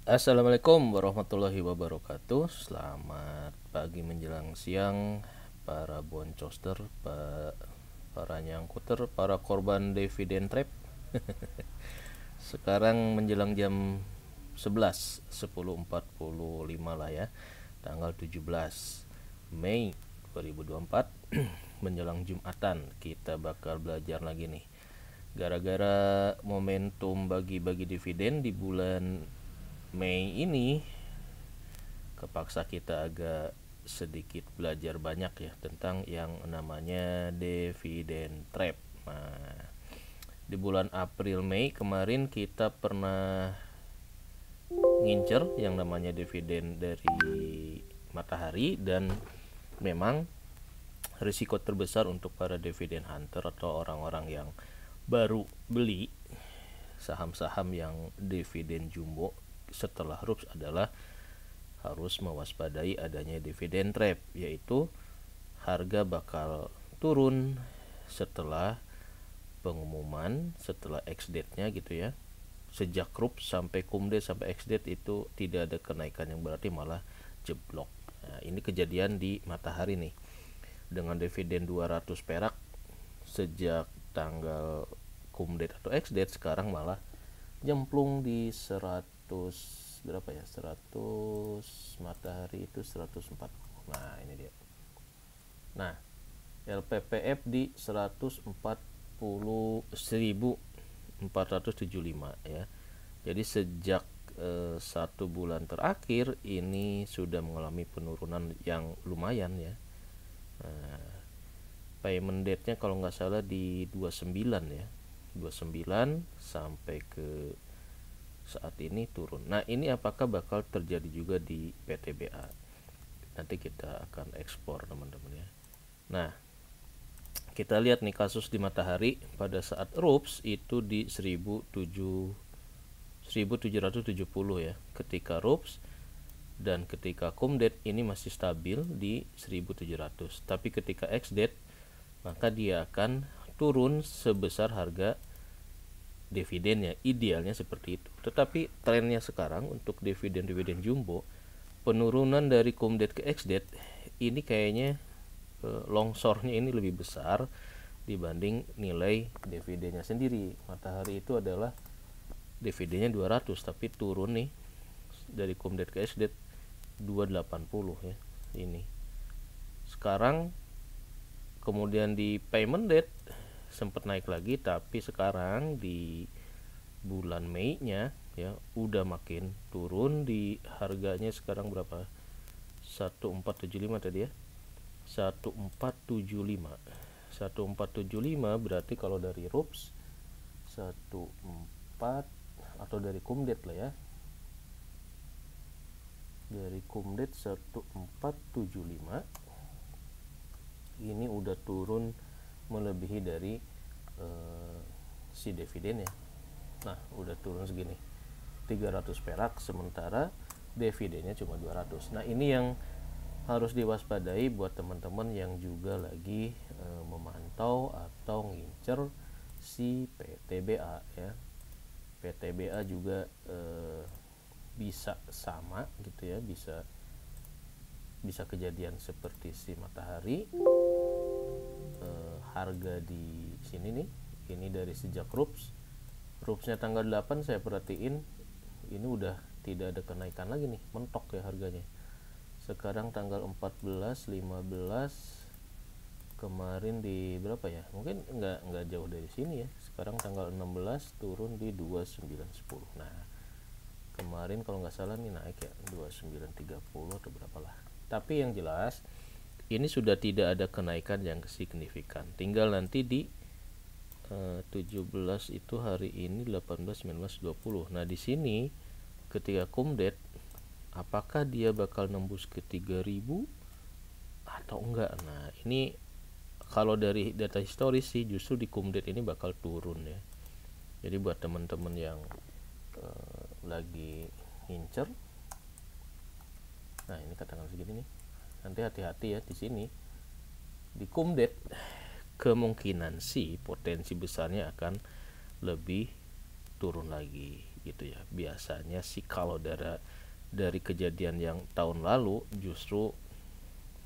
Assalamualaikum warahmatullahi wabarakatuh. Selamat pagi menjelang siang para boncoster, para nyangkuter, para korban dividen trap. Sekarang menjelang jam 10.45 lah ya. Tanggal 17 Mei 2024 menjelang Jumatan. Kita bakal belajar lagi nih. Gara-gara momentum bagi-bagi dividen di bulan Mei ini, kepaksa kita agak sedikit belajar banyak ya tentang yang namanya dividen trap. Nah, di bulan April Mei kemarin kita pernah ngincer yang namanya dividen dari matahari, dan memang risiko terbesar untuk para dividen hunter atau orang-orang yang baru beli saham-saham yang dividen jumbo setelah RUPS adalah harus mewaspadai adanya dividen trap, yaitu harga bakal turun setelah pengumuman, setelah ex-date-nya gitu ya. Sejak RUPS sampai cum-date sampai ex-date itu tidak ada kenaikan, yang berarti malah jeblok. Nah, ini kejadian di matahari nih. Dengan dividen 200 perak sejak tanggal cum-date atau ex-date, sekarang malah jemplung di 100 berapa ya, 100 matahari itu 140. Nah ini dia. Nah LPPF di 140.475 ya. Jadi sejak satu bulan terakhir ini sudah mengalami penurunan yang lumayan ya. Payment date-nya kalau nggak salah di 29 ya, 29 sampai ke saat ini turun. Nah ini apakah bakal terjadi juga di PTBA? Nanti kita akan ekspor teman-teman ya. Nah kita lihat nih kasus di matahari pada saat RUPS itu di 1770 ya ketika RUPS, dan ketika cum-date ini masih stabil di 1700. Tapi ketika ex-date maka dia akan turun sebesar harga dividennya, idealnya seperti itu. Tetapi trennya sekarang untuk dividen jumbo, penurunan dari cum-date ke ex-date ini kayaknya longsornya ini lebih besar dibanding nilai dividennya sendiri. Matahari itu adalah dividennya 200 tapi turun nih dari cum-date ke ex-date 280 ya ini. Sekarang kemudian di payment date sempat naik lagi, tapi sekarang di bulan Mei nya ya udah makin turun. Di harganya sekarang berapa, 1475 tadi ya, 1475 1475 berarti kalau dari RUPS 14 atau dari cum-date lah ya, dari cum-date 1475 ini udah turun melebihi dari si dividen ya. Nah udah turun segini 300 perak, sementara dividennya cuma 200. Nah ini yang harus diwaspadai buat teman-teman yang juga lagi memantau atau ngincer si PTBA ya. PTBA juga bisa sama gitu ya, bisa kejadian seperti si matahari. Harga di sini nih, ini dari sejak RUPS-nya tanggal 8 saya perhatiin ini udah tidak ada kenaikan lagi nih, mentok ya harganya. Sekarang tanggal 14, 15 kemarin di berapa ya, mungkin nggak jauh dari sini ya. Sekarang tanggal 16 turun di 2910. Nah kemarin kalau nggak salah nih naik ya 2930 atau berapa lah. Tapi yang jelas ini sudah tidak ada kenaikan yang signifikan. Tinggal nanti di 17 itu hari ini 18, 19, 20. Nah di sini ketika cum-date apakah dia bakal nembus ke 3000 atau enggak. Nah ini kalau dari data historis sih justru di cum-date ini bakal turun ya. Jadi buat teman-teman yang lagi ngincer, nah ini katakan segini nih, nanti hati-hati ya di sini di cum-date kemungkinan sih potensi besarnya akan lebih turun lagi gitu ya. Biasanya sih kalau dari kejadian yang tahun lalu justru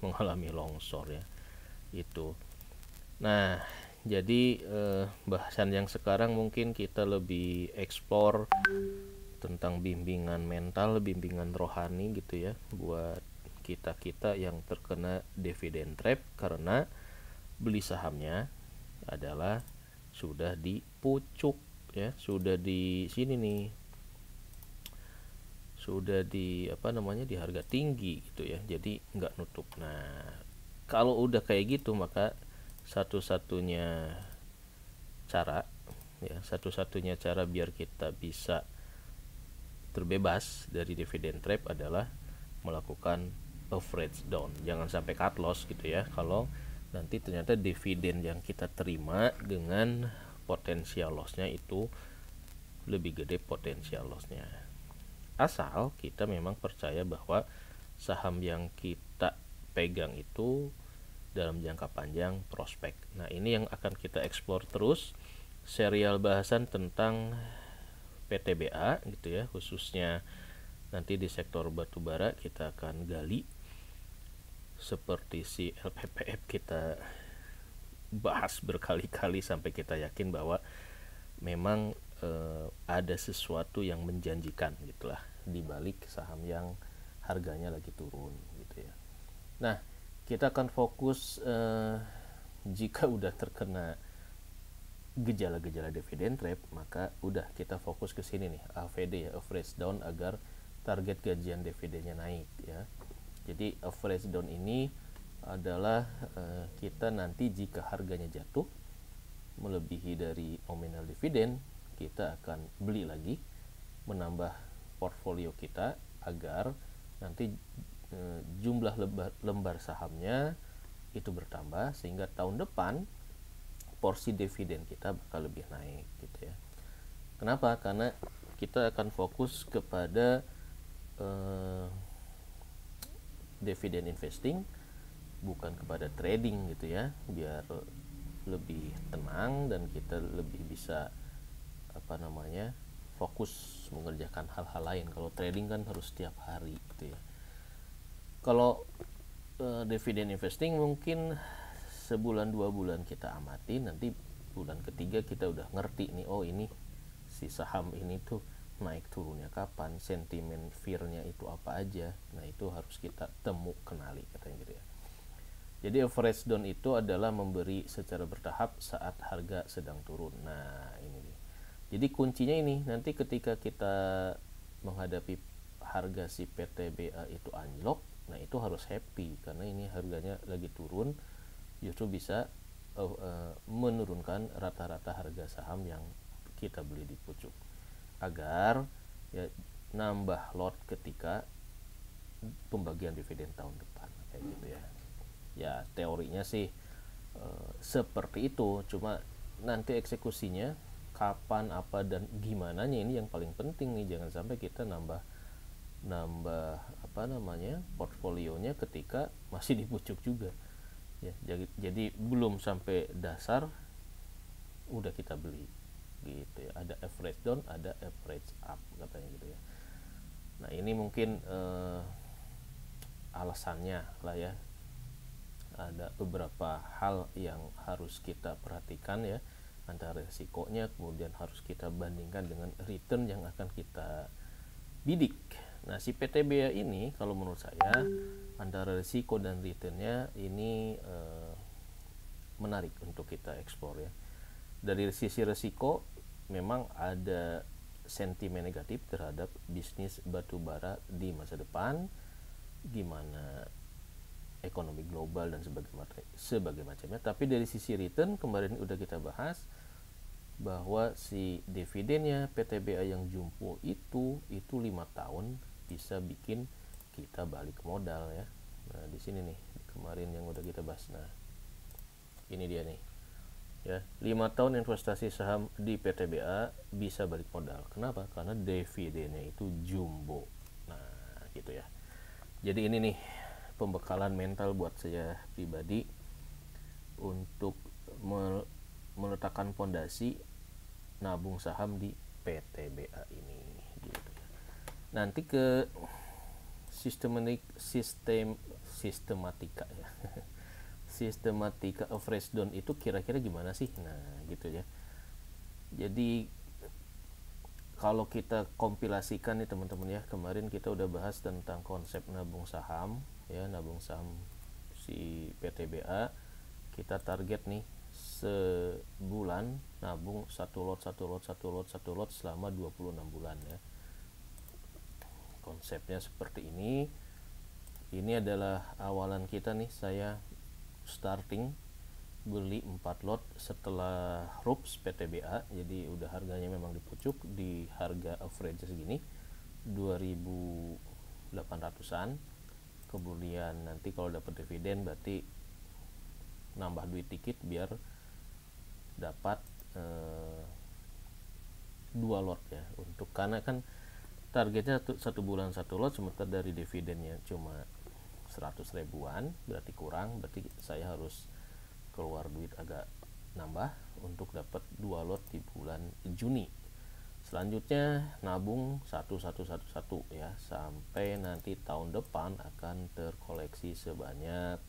mengalami longsor ya itu. Nah, jadi bahasan yang sekarang mungkin kita lebih eksplor tentang bimbingan mental, bimbingan rohani gitu ya, buat kita-kita yang terkena dividen trap karena beli sahamnya adalah sudah di pucuk ya, sudah di sini nih, sudah di di harga tinggi gitu ya, jadi nggak nutup. Nah, kalau udah kayak gitu maka satu-satunya satu-satunya cara biar kita bisa terbebas dari dividen trap adalah melakukan average down. Jangan sampai cut loss gitu ya, kalau nanti ternyata dividen yang kita terima dengan potensial lossnya itu lebih gede potensial lossnya. Asal kita memang percaya bahwa saham yang kita pegang itu dalam jangka panjang prospek. Nah, ini yang akan kita eksplor terus, serial bahasan tentang PTBA gitu ya, khususnya nanti di sektor batubara kita akan gali seperti si LPPF kita bahas berkali-kali sampai kita yakin bahwa memang ada sesuatu yang menjanjikan gitulah di balik saham yang harganya lagi turun gitu ya. Nah, kita akan fokus jika udah terkena gejala-gejala dividen trap, maka udah kita fokus ke sini nih, AVD ya, average down, agar target gajian dividennya naik ya. Jadi average down ini adalah kita nanti jika harganya jatuh melebihi dari nominal dividen, kita akan beli lagi, menambah portfolio kita agar nanti jumlah lembar sahamnya itu bertambah, sehingga tahun depan porsi dividen kita bakal lebih naik gitu ya. Kenapa? Karena kita akan fokus kepada dividen investing, bukan kepada trading gitu ya, biar lebih tenang dan kita lebih bisa fokus mengerjakan hal-hal lain. Kalau trading kan harus setiap hari gitu ya. Kalau dividen investing mungkin sebulan 2 bulan kita amati, nanti bulan ketiga kita udah ngerti nih, oh ini si saham ini tuh naik turunnya kapan, sentimen fear-nya itu apa aja. Nah, itu harus kita kenali katanya gitu ya. Jadi average down itu adalah memberi secara bertahap saat harga sedang turun. Nah, ini nih. Jadi kuncinya ini, nanti ketika kita menghadapi harga si PTBA itu anjlok, nah itu harus happy karena ini harganya lagi turun, justru bisa menurunkan rata-rata harga saham yang kita beli di pucuk, agar ya nambah lot ketika pembagian dividen tahun depan kayak gitu ya. Ya teorinya sih seperti itu, cuma nanti eksekusinya kapan, apa, dan gimana nya ini yang paling penting nih. Jangan sampai kita nambah portfolionya ketika masih di pucuk juga ya. Jadi belum sampai dasar udah kita beli gitu ya. Ada average down, ada average up katanya gitu ya. Nah, ini mungkin alasannya lah ya. Ada beberapa hal yang harus kita perhatikan ya, antara resikonya, kemudian harus kita bandingkan dengan return yang akan kita bidik. Nah, si PTBA ini kalau menurut saya antara risiko dan returnnya ini menarik untuk kita eksplor ya. Dari sisi risiko memang ada sentimen negatif terhadap bisnis batubara di masa depan, gimana ekonomi global dan sebagai macamnya. Tapi dari sisi return kemarin udah kita bahas bahwa si dividennya PTBA yang jumbo itu 5 tahun bisa bikin kita balik modal ya. Nah, di sini nih kemarin yang udah kita bahas. Nah, ini dia nih ya, 5 tahun investasi saham di PTBA bisa balik modal. Kenapa? Karena dividennya itu jumbo. Nah, gitu ya. Jadi ini nih pembekalan mental buat saya pribadi untuk meletakkan fondasi nabung saham di PTBA ini. Nanti ke sistematika ya. Sistematika average down itu kira-kira gimana sih? Nah, gitu ya. Jadi kalau kita kompilasikan nih teman-teman ya, kemarin kita udah bahas tentang konsep nabung saham ya, nabung saham si PTBA. Kita target nih sebulan nabung satu lot selama 26 bulan ya. Konsepnya seperti ini. Ini adalah awalan kita nih, saya starting beli 4 lot setelah RUPS PTBA, jadi udah harganya memang dipucuk di harga average segini 2.800-an. Kemudian nanti kalau dapat dividen berarti nambah duit dikit biar dapat 2 lot ya, untuk karena kan targetnya satu bulan 1 lot, sementara dari dividennya cuma 100 ribuan, berarti kurang, berarti saya harus keluar duit agak nambah untuk dapat 2 lot di bulan Juni. Selanjutnya nabung satu ya, sampai nanti tahun depan akan terkoleksi sebanyak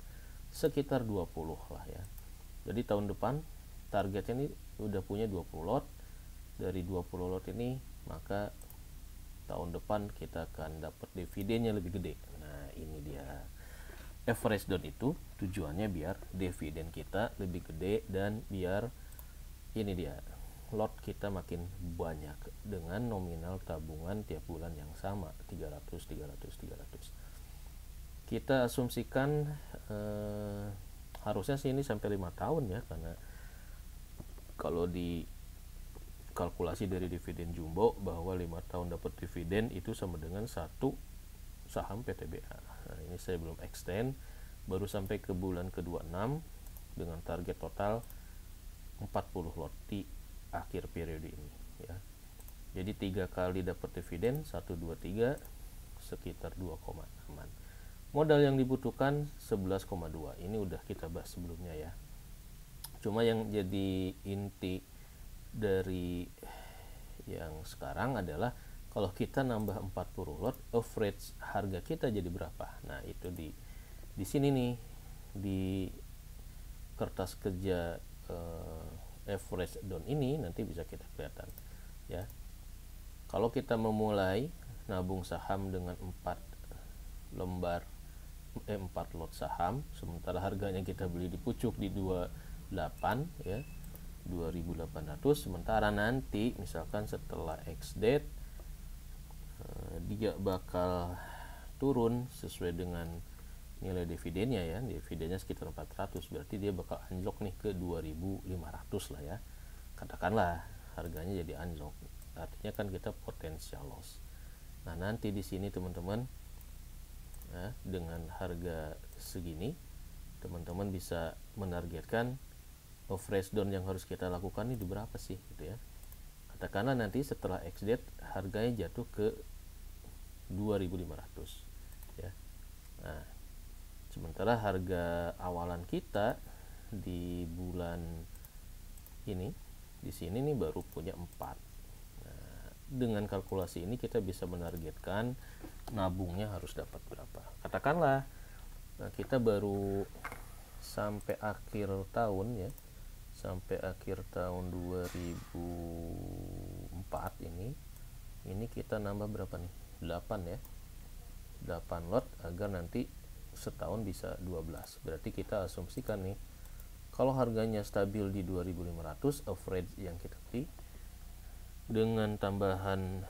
sekitar 20 lah ya. Jadi tahun depan targetnya ini udah punya 20 lot. Dari 20 lot ini maka tahun depan kita akan dapat dividennya lebih gede. Nah, ini dia. Average down itu tujuannya biar dividen kita lebih gede dan biar ini dia, lot kita makin banyak dengan nominal tabungan tiap bulan yang sama 300. Kita asumsikan harusnya sih ini sampai 5 tahun ya, karena kalau di kalkulasi dari dividen jumbo bahwa 5 tahun dapat dividen itu sama dengan 1 saham PTBA. Nah, ini saya belum extend, baru sampai ke bulan ke-26 dengan target total 40 lot di akhir periode ini ya. Jadi 3 kali dapat dividen 1, 2, 3 sekitar 2,6an. Modal yang dibutuhkan 11,2. Ini udah kita bahas sebelumnya ya. Cuma yang jadi inti dari yang sekarang adalah kalau kita nambah 40 lot, average harga kita jadi berapa? Nah, itu di sini nih, di kertas kerja average down ini nanti bisa kita kelihatan ya. Kalau kita memulai nabung saham dengan 4 lot saham, sementara harganya kita beli di pucuk di 28 ya, 2.800, sementara nanti misalkan setelah X date dia bakal turun sesuai dengan nilai dividennya ya, dividennya sekitar 400, berarti dia bakal anjlok nih ke 2.500 lah ya, katakanlah harganya jadi anjlok, artinya kan kita potensial loss. Nah, nanti di sini teman-teman ya, dengan harga segini teman-teman bisa menargetkan average down yang harus kita lakukan ini di berapa sih gitu ya. Katakanlah nanti setelah X date harganya jatuh ke 2.500 ya. Nah, sementara harga awalan kita di bulan ini di sini nih baru punya 4. Nah, dengan kalkulasi ini kita bisa menargetkan nabungnya harus dapat berapa. Katakanlah kita baru sampai akhir tahun ya, sampai akhir tahun 2004 ini kita nambah berapa nih, 8 ya, 8 lot agar nanti setahun bisa 12. Berarti kita asumsikan nih kalau harganya stabil di 2.500 average yang kita beli dengan tambahan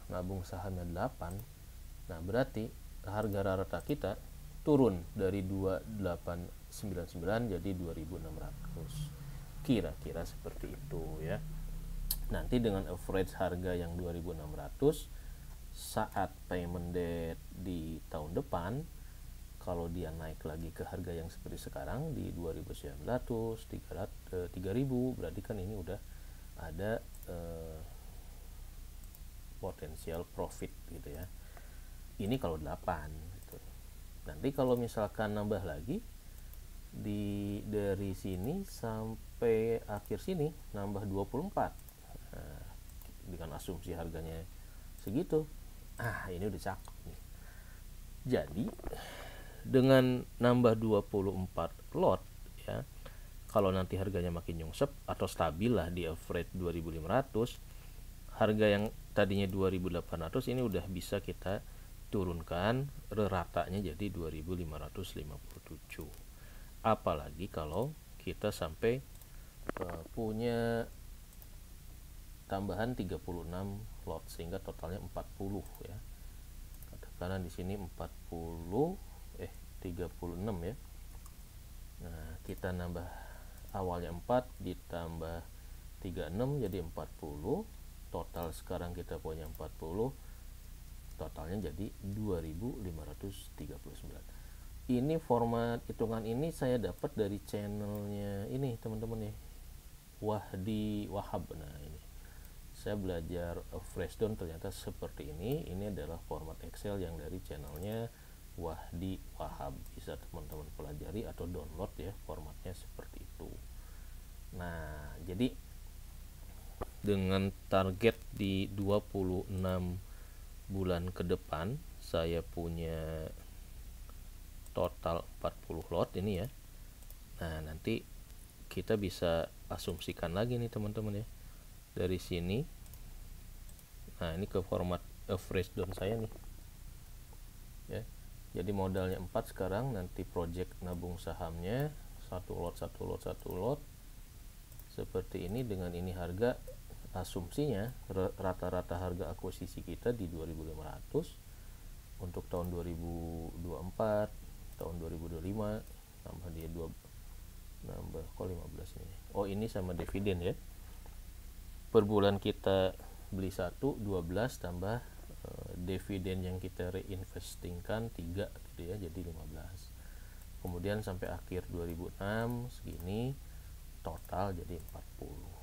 nabung sahamnya 8, nah berarti harga rata kita turun dari 2.899 jadi 2.600, kira-kira seperti itu ya. Nanti dengan average harga yang 2.600 saat payment date di tahun depan, kalau dia naik lagi ke harga yang seperti sekarang di 2.900, 3.000, berarti kan ini udah ada potensial profit gitu ya. Ini kalau 8 gitu. Nanti kalau misalkan nambah lagi dari sini sampai akhir sini nambah 24. Nah, dengan asumsi harganya segitu, Ini udah cakep nih. Jadi dengan nambah 24 lot ya, kalau nanti harganya makin nyungsep atau stabil lah di average 2500, harga yang tadinya 2800 ini udah bisa kita turunkan ratanya jadi 2557. Apalagi kalau kita sampai punya tambahan 36 lot sehingga totalnya 40 ya. Karena di sini 36 ya. Nah, kita nambah awalnya 4 ditambah 36 jadi 40. Total sekarang kita punya 40. Totalnya jadi 2539. Ini format hitungan ini saya dapat dari channelnya ini teman-teman ya, Wahdi Wahab. Nah, ini saya belajar Freshdown ternyata seperti ini. Ini adalah format Excel yang dari channelnya Wahdi Wahab. Bisa teman-teman pelajari atau download ya, formatnya seperti itu. Nah, jadi dengan target di 26 bulan ke depan saya punya total 40 lot ini ya. Nah, nanti kita bisa asumsikan lagi nih teman-teman ya, dari sini. Nah, ini ke format average down saya nih ya. Jadi modalnya 4 sekarang, nanti project nabung sahamnya 1 lot seperti ini. Dengan ini harga asumsinya rata-rata harga akuisisi kita di 2500 untuk tahun 2024, tahun 2025 tambah dia 2 nambah kok 15 ini. Oh, ini sama dividen ya. Per bulan kita beli 12 tambah dividen yang kita reinvestingkan 3 gitu ya, jadi 15. Kemudian sampai akhir 2006 segini, total jadi 40.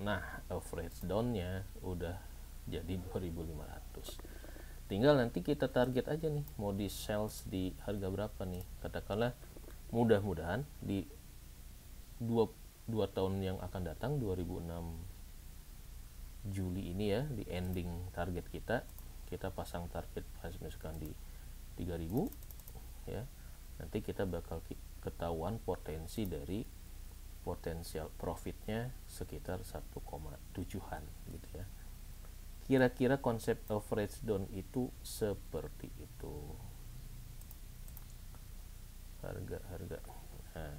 Nah, average down-nya udah jadi 2500. Tinggal nanti kita target aja nih, mau di sales di harga berapa nih. Katakanlah mudah-mudahan di 2 tahun yang akan datang, 2006 Juli ini ya, di ending target kita pasang target misalkan di 3000 ya. Nanti kita bakal ketahuan potensi dari potensial profitnya sekitar 1,7an gitu ya. Kira-kira konsep average down itu seperti itu. Harga nah,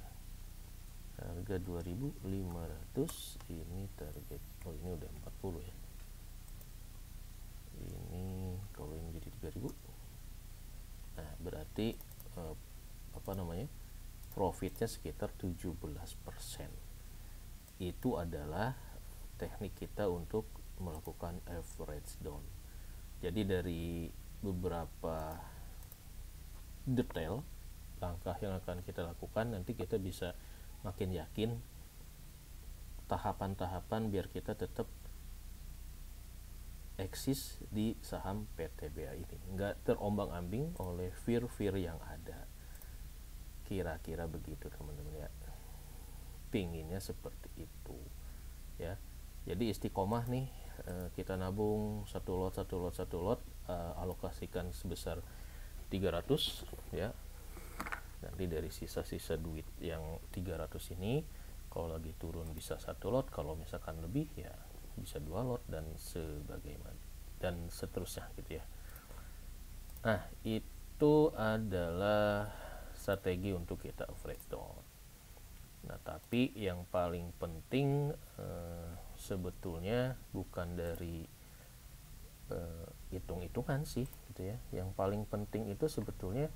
harga 2500 ini target. Oh, ini udah 40 ya. Ini kalau ini jadi 3000. Nah, berarti profitnya sekitar 17%. Itu adalah teknik kita untuk melakukan average down. Jadi dari beberapa detail langkah yang akan kita lakukan, nanti kita bisa makin yakin tahapan-tahapan biar kita tetap eksis di saham PTBA ini, nggak terombang-ambing oleh fear-fear yang ada. Kira-kira begitu teman-teman ya, pinginnya seperti itu ya. Jadi istiqomah nih, kita nabung satu lot, alokasikan sebesar 300 ya. Nanti dari sisa-sisa duit yang 300 ini, kalau lagi turun bisa 1 lot, kalau misalkan lebih ya bisa 2 lot dan sebagaimana dan seterusnya gitu ya. Nah, itu adalah strategi untuk kita average down. Nah, tapi yang paling penting sebetulnya bukan dari hitung-hitungan sih gitu ya. Yang paling penting itu sebetulnya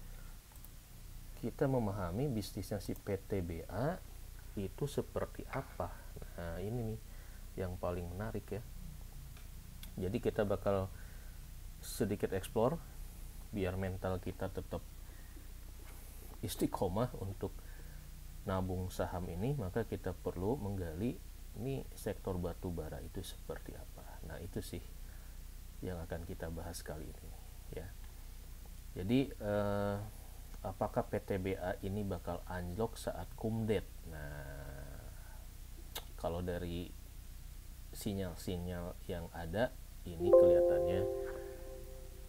kita memahami bisnisnya si PTBA itu seperti apa. Nah, ini nih yang paling menarik ya. Jadi kita bakal sedikit explore biar mental kita tetap istiqomah untuk nabung saham ini. Maka kita perlu menggali ini sektor batu bara itu seperti apa. Nah, itu sih yang akan kita bahas kali ini ya. Jadi apakah PTBA ini bakal anjlok saat kumdet? Nah, kalau dari sinyal-sinyal yang ada ini kelihatannya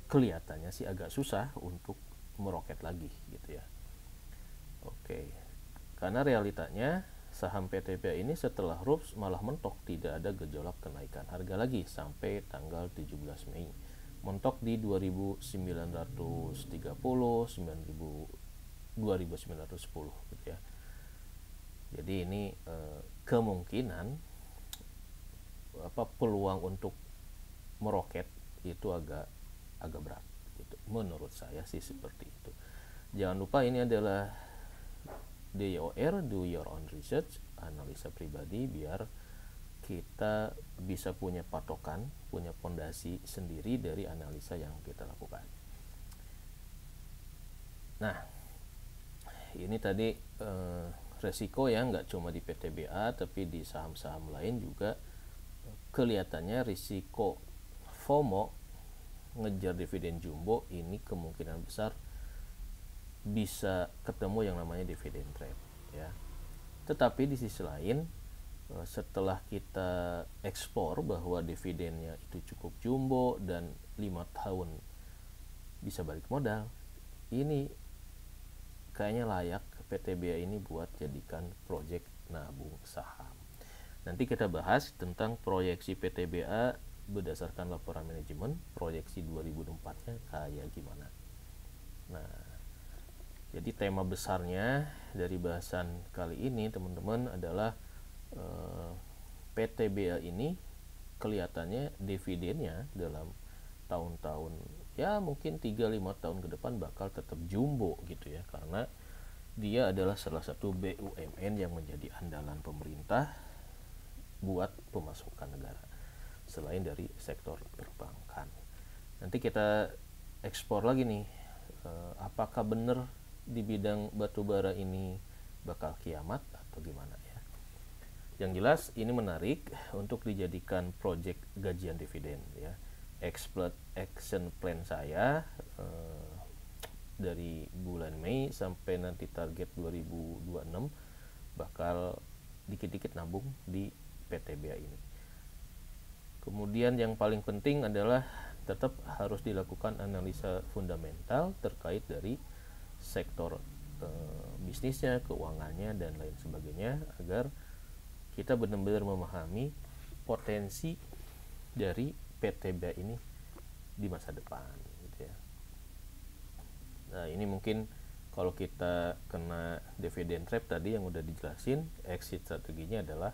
kelihatannya sih agak susah untuk meroket lagi gitu ya. Oke, karena realitanya saham PTBA ini setelah RUPS malah mentok, tidak ada gejolak kenaikan harga lagi sampai tanggal 17 Mei. Mentok di 2930, 2910 gitu ya. Jadi ini kemungkinan peluang untuk meroket itu agak berat gitu. Menurut saya sih seperti itu. Jangan lupa ini adalah DYOR, do your own research, analisa pribadi, biar kita bisa punya patokan, punya fondasi sendiri dari analisa yang kita lakukan. Nah, ini tadi resiko ya, nggak cuma di PTBA tapi di saham-saham lain juga kelihatannya risiko FOMO ngejar dividen jumbo ini kemungkinan besar bisa ketemu yang namanya dividen trap ya. Tetapi di sisi lain setelah kita eksplor bahwa dividennya itu cukup jumbo dan 5 tahun bisa balik modal, ini kayaknya layak PTBA ini buat jadikan proyek nabung saham. Nanti kita bahas tentang proyeksi PTBA berdasarkan laporan manajemen, proyeksi 2024-nya kayak gimana. Nah, jadi tema besarnya dari bahasan kali ini teman-teman adalah PTBA ini kelihatannya dividennya dalam tahun-tahun ya mungkin 3-5 tahun ke depan bakal tetap jumbo gitu ya, karena dia adalah salah satu BUMN yang menjadi andalan pemerintah buat pemasukan negara selain dari sektor perbankan. Nanti kita ekspor lagi nih, apakah benar di bidang batubara ini bakal kiamat atau gimana ya. Yang jelas ini menarik untuk dijadikan project gajian dividen ya. Exploit action plan saya dari bulan Mei sampai nanti target 2026 bakal dikit-dikit nabung di PTBA ini. Kemudian yang paling penting adalah tetap harus dilakukan analisa fundamental terkait dari sektor bisnisnya, keuangannya dan lain sebagainya agar kita benar-benar memahami potensi dari PTBA ini di masa depan gitu ya. Nah, ini mungkin kalau kita kena dividend trap tadi yang udah dijelasin, exit strateginya adalah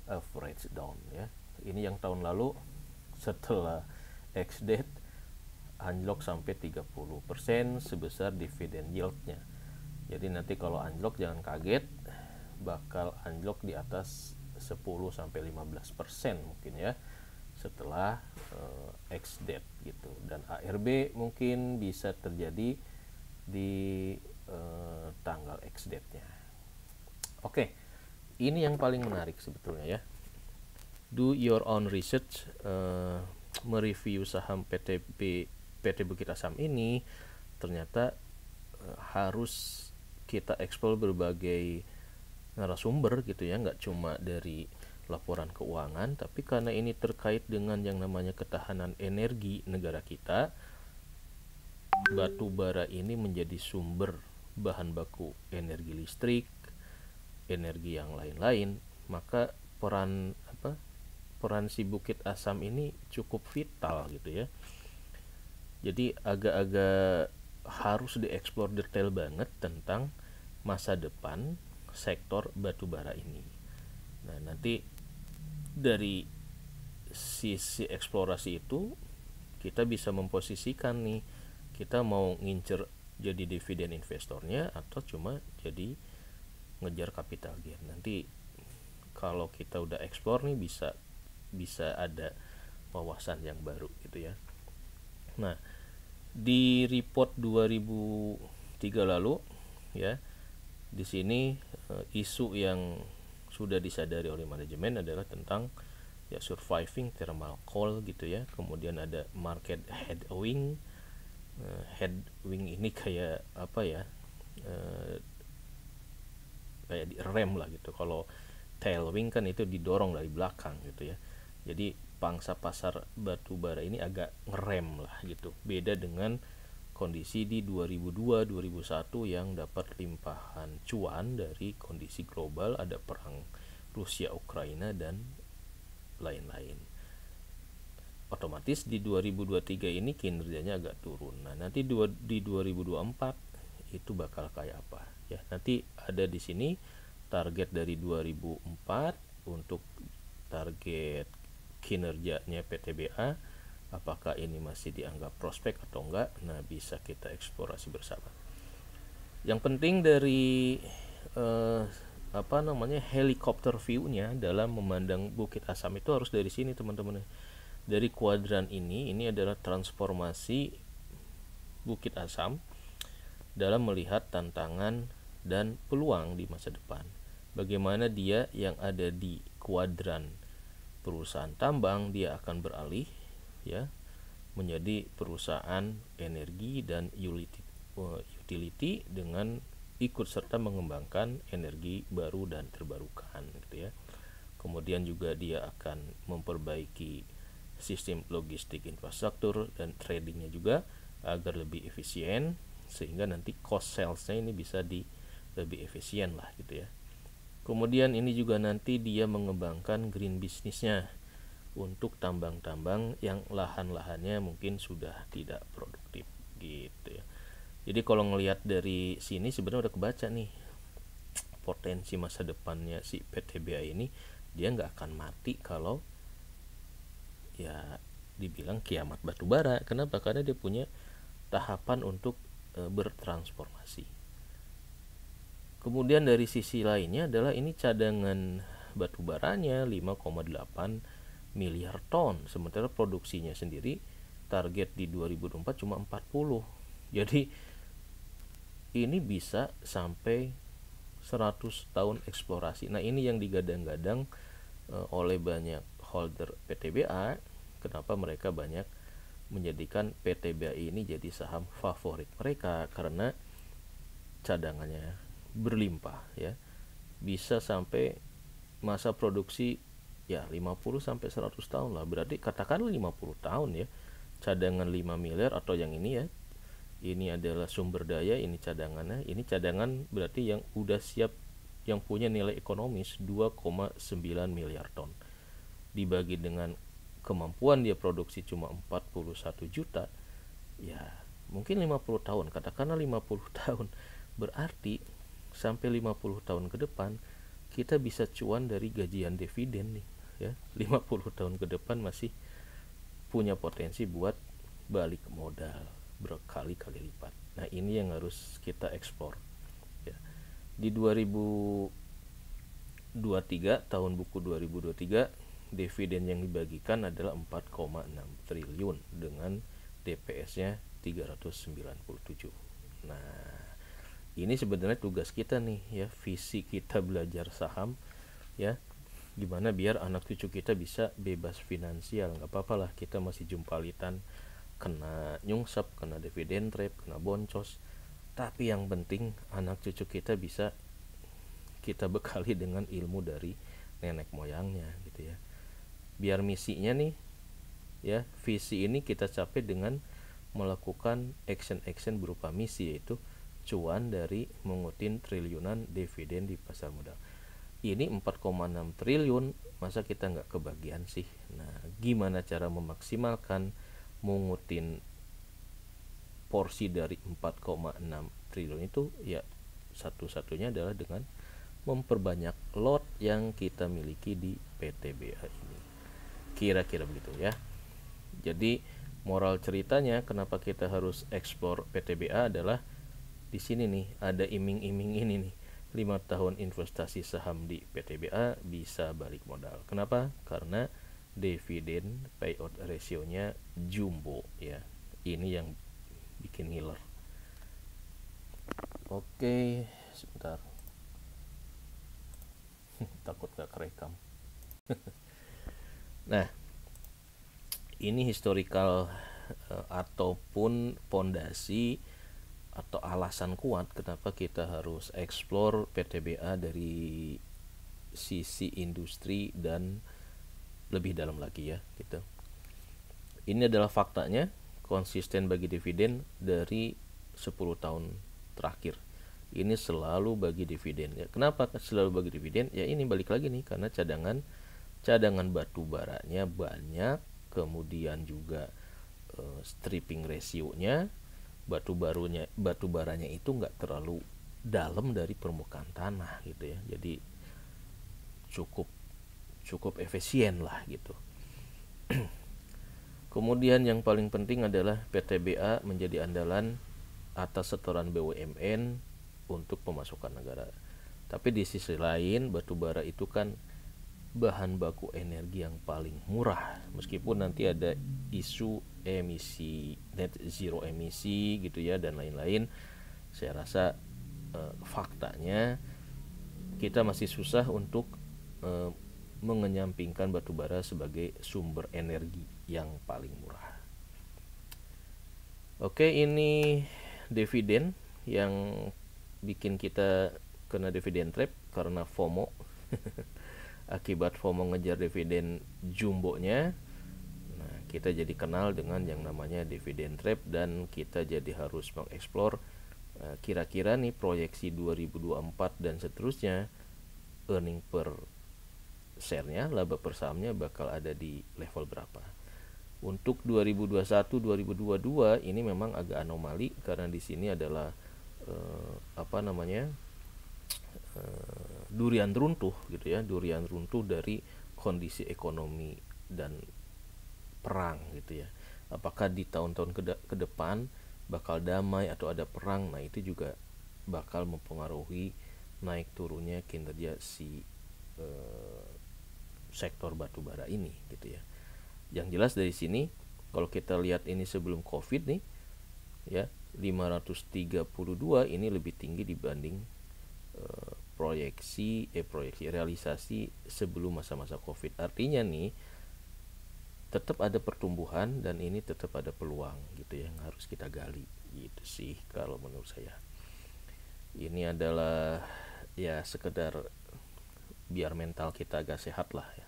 average down ya. Ini yang tahun lalu setelah ex-date anjlok sampai 30% sebesar dividen yieldnya. Jadi nanti kalau anjlok jangan kaget, bakal anjlok di atas 10-15% mungkin ya setelah ex-date gitu. Dan ARB mungkin bisa terjadi di tanggal ex-date-nya. Oke, ini yang paling menarik sebetulnya ya. Do your own research, mereview saham PT Bukit Asam ini ternyata harus kita eksplor berbagai narasumber gitu ya, nggak cuma dari laporan keuangan, tapi karena ini terkait dengan yang namanya ketahanan energi negara kita, batu bara ini menjadi sumber bahan baku energi listrik, energi yang lain-lain, maka peran si Bukit Asam ini cukup vital gitu ya. Jadi agak-agak harus dieksplor detail banget tentang masa depan sektor batubara ini. Nah, nanti dari sisi eksplorasi itu kita bisa memposisikan nih, kita mau ngincer jadi dividen investornya atau cuma jadi ngejar capital gain. Nanti kalau kita udah eksplor nih bisa ada wawasan yang baru gitu ya. Nah, di report 2003 lalu ya, di sini isu yang sudah disadari oleh manajemen adalah tentang ya surviving thermal coal gitu ya. Kemudian ada market headwind. Headwind ini kayak apa ya, kayak di rem lah gitu. Kalau tailwind kan itu didorong dari belakang gitu ya. Jadi pangsa pasar batu bara ini agak ngerem lah gitu. Beda dengan kondisi di 2002-2001 yang dapat limpahan cuan dari kondisi global, ada perang Rusia Ukraina dan lain-lain. Otomatis di 2023 ini kinerjanya agak turun. Nah, nanti di 2024 itu bakal kayak apa ya. Nanti ada di sini target dari 2004 untuk target kinerjanya PTBA. Apakah ini masih dianggap prospek atau enggak? Nah, bisa kita eksplorasi bersama. Yang penting dari helikopter view-nya dalam memandang Bukit Asam itu harus dari sini, teman-teman. Dari kuadran ini adalah transformasi Bukit Asam dalam melihat tantangan dan peluang di masa depan. Bagaimana dia yang ada di kuadran perusahaan tambang, dia akan beralih ya menjadi perusahaan energi dan utility dengan ikut serta mengembangkan energi baru dan terbarukan gitu ya. Kemudian juga dia akan memperbaiki sistem logistik infrastruktur dan tradingnya juga agar lebih efisien, sehingga nanti cost salesnya ini bisa lebih efisien lah gitu ya. Kemudian ini juga nanti dia mengembangkan green businessnya untuk tambang-tambang yang lahan-lahannya mungkin sudah tidak produktif gitu ya. Jadi kalau ngelihat dari sini sebenarnya udah kebaca nih potensi masa depannya si PTBA ini. Dia nggak akan mati kalau ya dibilang kiamat batubara. Kenapa? Karena dia punya tahapan untuk bertransformasi. Kemudian dari sisi lainnya adalah ini cadangan batubaranya 5,8 miliar ton, sementara produksinya sendiri target di 2024 cuma 40. Jadi ini bisa sampai 100 tahun eksplorasi. Nah, ini yang digadang-gadang oleh banyak holder PTBA. Kenapa mereka banyak menjadikan PTBA ini jadi saham favorit mereka, karena cadangannya berlimpah ya. Bisa sampai masa produksi ya 50 sampai 100 tahun lah. Berarti katakanlah 50 tahun ya. Cadangan 5 miliar atau yang ini ya. Ini adalah sumber daya, ini cadangannya. Ini cadangan berarti yang udah siap, yang punya nilai ekonomis 2,9 miliar ton. Dibagi dengan kemampuan dia produksi cuma 41 juta. Ya, mungkin 50 tahun, katakanlah 50 tahun. Berarti sampai 50 tahun ke depan kita bisa cuan dari gajian dividen nih ya. 50 tahun ke depan masih punya potensi buat balik modal berkali-kali lipat. Nah, ini yang harus kita eksplor ya. Di 2023, tahun buku 2023, dividen yang dibagikan adalah 4,6 triliun dengan DPS-nya 397. Nah, ini sebenarnya tugas kita nih ya, visi kita belajar saham ya, gimana biar anak cucu kita bisa bebas finansial. Nggak apa-apa lah kita masih jumpalitan, kena nyungsep, kena dividen trap, kena boncos, tapi yang penting anak cucu kita bisa kita bekali dengan ilmu dari nenek moyangnya gitu ya. Biar misinya nih ya, visi ini kita capai dengan melakukan action berupa misi, yaitu cuan dari mengutin triliunan dividen di pasar modal. Ini 4,6 triliun, masa kita nggak kebagian sih? Nah, gimana cara memaksimalkan mengutin porsi dari 4,6 triliun itu? Ya, satu-satunya adalah dengan memperbanyak lot yang kita miliki di PTBA ini. Kira-kira begitu ya. Jadi moral ceritanya kenapa kita harus ekspor PTBA adalah di sini nih, ada iming-iming ini nih, 5 tahun investasi saham di PTBA bisa balik modal. Kenapa? Karena dividen payout ratio-nya jumbo ya. Ini yang bikin ngiler. Oke, sebentar. Takut gak kerekam. Nah, ini historical ataupun pondasi atau alasan kuat kenapa kita harus eksplor PTBA dari sisi industri dan lebih dalam lagi ya gitu. Ini adalah faktanya, konsisten bagi dividen dari 10 tahun terakhir. Ini selalu bagi dividen ya. Kenapa selalu bagi dividen? Ya ini balik lagi nih, karena cadangan batu baranya banyak, kemudian juga stripping rasionya, batu baranya itu nggak terlalu dalam dari permukaan tanah gitu ya. Jadi cukup efisien lah gitu. Kemudian yang paling penting adalah PTBA menjadi andalan atas setoran BUMN untuk pemasukan negara. Tapi di sisi lain batu bara itu kan bahan baku energi yang paling murah, meskipun nanti ada isu emisi net zero emisi gitu ya dan lain-lain. Saya rasa faktanya kita masih susah untuk mengenyampingkan batu bara sebagai sumber energi yang paling murah. Oke, ini dividen yang bikin kita kena dividen trap karena FOMO. Akibat FOMO ngejar dividen jumbonya, nah kita jadi kenal dengan yang namanya dividen trap, dan kita jadi harus mengeksplor kira-kira nih proyeksi 2024 dan seterusnya earning per share-nya, laba per sahamnya bakal ada di level berapa. Untuk 2021-2022 ini memang agak anomali karena di sini adalah durian runtuh gitu ya, durian runtuh dari kondisi ekonomi dan perang gitu ya. Apakah di tahun-tahun ke depan bakal damai atau ada perang? Nah itu juga bakal mempengaruhi naik turunnya kinerja si sektor batubara ini gitu ya. Yang jelas dari sini kalau kita lihat ini sebelum Covid nih ya, 532 ini lebih tinggi dibanding proyeksi realisasi sebelum masa-masa Covid. Artinya nih tetap ada pertumbuhan dan ini tetap ada peluang gitu ya, yang harus kita gali gitu sih kalau menurut saya. Ini adalah ya sekedar biar mental kita agak sehat lah ya.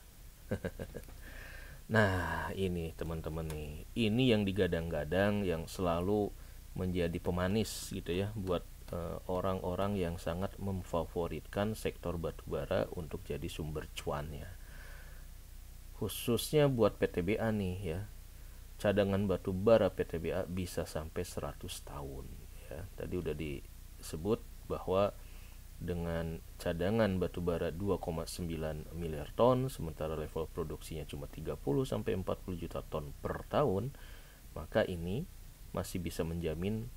Nah ini teman-teman nih, ini yang digadang-gadang yang selalu menjadi pemanis gitu ya buat orang-orang yang sangat memfavoritkan sektor batubara untuk jadi sumber cuannya, khususnya buat PTBA nih ya. Cadangan batubara PTBA bisa sampai 100 tahun ya. Tadi udah disebut bahwa dengan cadangan batubara 2,9 miliar ton sementara level produksinya cuma 30 sampai 40 juta ton per tahun, maka ini masih bisa menjamin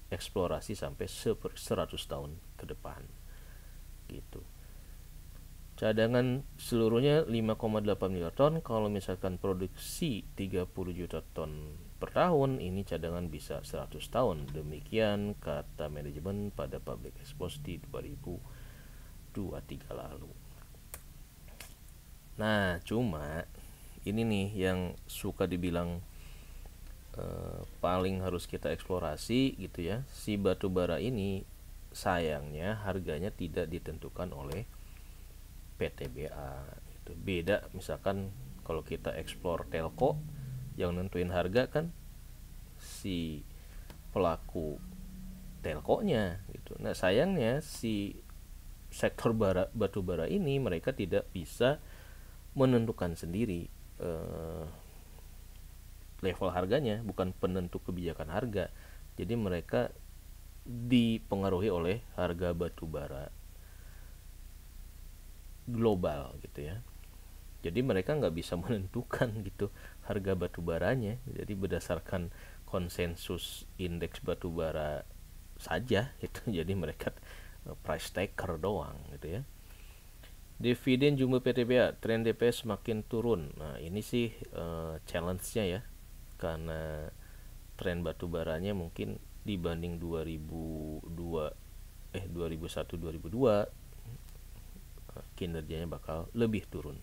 eksplorasi sampai 100 tahun ke depan gitu. Cadangan seluruhnya 5,8 miliar ton, kalau misalkan produksi 30 juta ton per tahun, ini cadangan bisa 100 tahun. Demikian kata manajemen pada public expose di 2023 lalu. Nah cuma ini nih yang suka dibilang paling harus kita eksplorasi gitu ya. Si batu bara ini sayangnya harganya tidak ditentukan oleh PTBA gitu. Beda misalkan kalau kita eksplor telco, yang nentuin harga kan si pelaku telkonya gitu. Nah sayangnya si sektor batu bara ini mereka tidak bisa menentukan sendiri level harganya, bukan penentu kebijakan harga. Jadi mereka dipengaruhi oleh harga batu bara global gitu ya. Jadi mereka nggak bisa menentukan gitu harga batu baranya. Jadi berdasarkan konsensus indeks batu bara saja itu. Jadi mereka price taker doang gitu ya. Dividen jumbo PTBA, tren DPS makin turun. Nah ini sih challenge-nya ya, karena tren batu baranya mungkin dibanding 2001-2002 kinerjanya bakal lebih turun.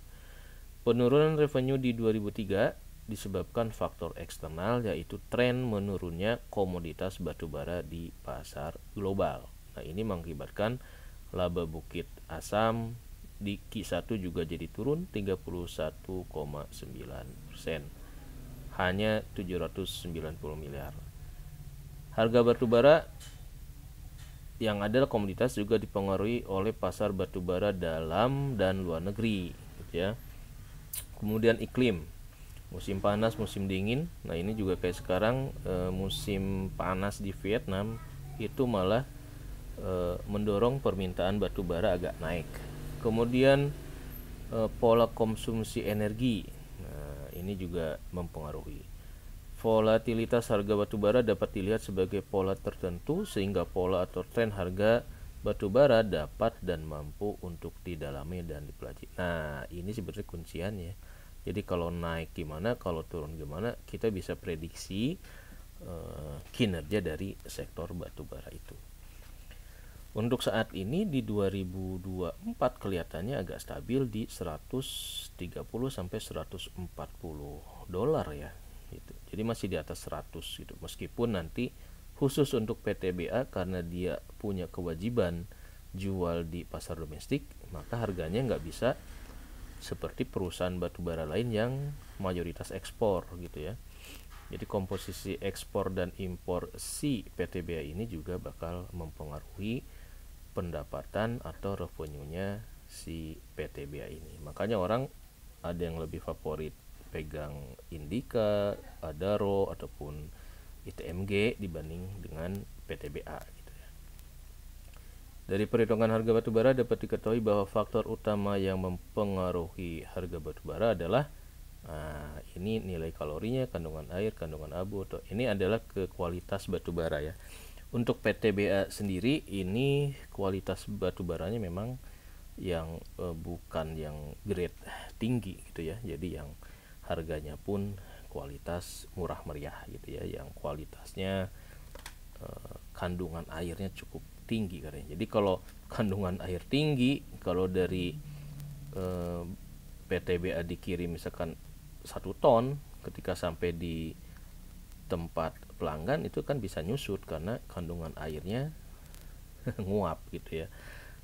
Penurunan revenue di 2003 disebabkan faktor eksternal, yaitu tren menurunnya komoditas batubara di pasar global. Nah ini mengakibatkan laba Bukit Asam di Q1 juga jadi turun 31,9%, hanya 790 miliar. Harga batubara yang adalah komoditas juga dipengaruhi oleh pasar batubara dalam dan luar negeri, gitu ya. Kemudian iklim, musim panas, musim dingin. Nah ini juga kayak sekarang musim panas di Vietnam itu malah mendorong permintaan batubara agak naik. Kemudian pola konsumsi energi, nah ini juga mempengaruhi. Volatilitas harga batubara dapat dilihat sebagai pola tertentu, sehingga pola atau tren harga batubara dapat dan mampu untuk didalami dan dipelajari. Nah ini sebenarnya kunciannya. Jadi kalau naik gimana, kalau turun gimana, kita bisa prediksi kinerja dari sektor batubara itu. Untuk saat ini di 2024 kelihatannya agak stabil di 130 sampai 140 dolar ya gitu. Jadi masih di atas 100 gitu. Meskipun nanti khusus untuk PTBA karena dia punya kewajiban jual di pasar domestik, maka harganya nggak bisa seperti perusahaan batubara lain yang mayoritas ekspor gitu ya. Jadi komposisi ekspor dan impor si PTBA ini juga bakal mempengaruhi pendapatan atau revenue-nya si PTBA ini. Makanya orang ada yang lebih favorit pegang Indika, Adaro ataupun ITMG dibanding dengan PTBA gitu ya. Dari perhitungan harga batubara dapat diketahui bahwa faktor utama yang mempengaruhi harga batubara adalah ini nilai kalorinya, kandungan air, kandungan abu, atau ini adalah ke kualitas batubara ya. Untuk PTBA sendiri ini kualitas batubaranya memang yang bukan yang grade tinggi gitu ya. Jadi yang harganya pun kualitas murah meriah gitu ya, yang kualitasnya kandungan airnya cukup tinggi katanya. Jadi kalau kandungan air tinggi, kalau dari PTBA dikirim misalkan 1 ton, ketika sampai di tempat pelanggan itu kan bisa nyusut karena kandungan airnya nguap gitu ya,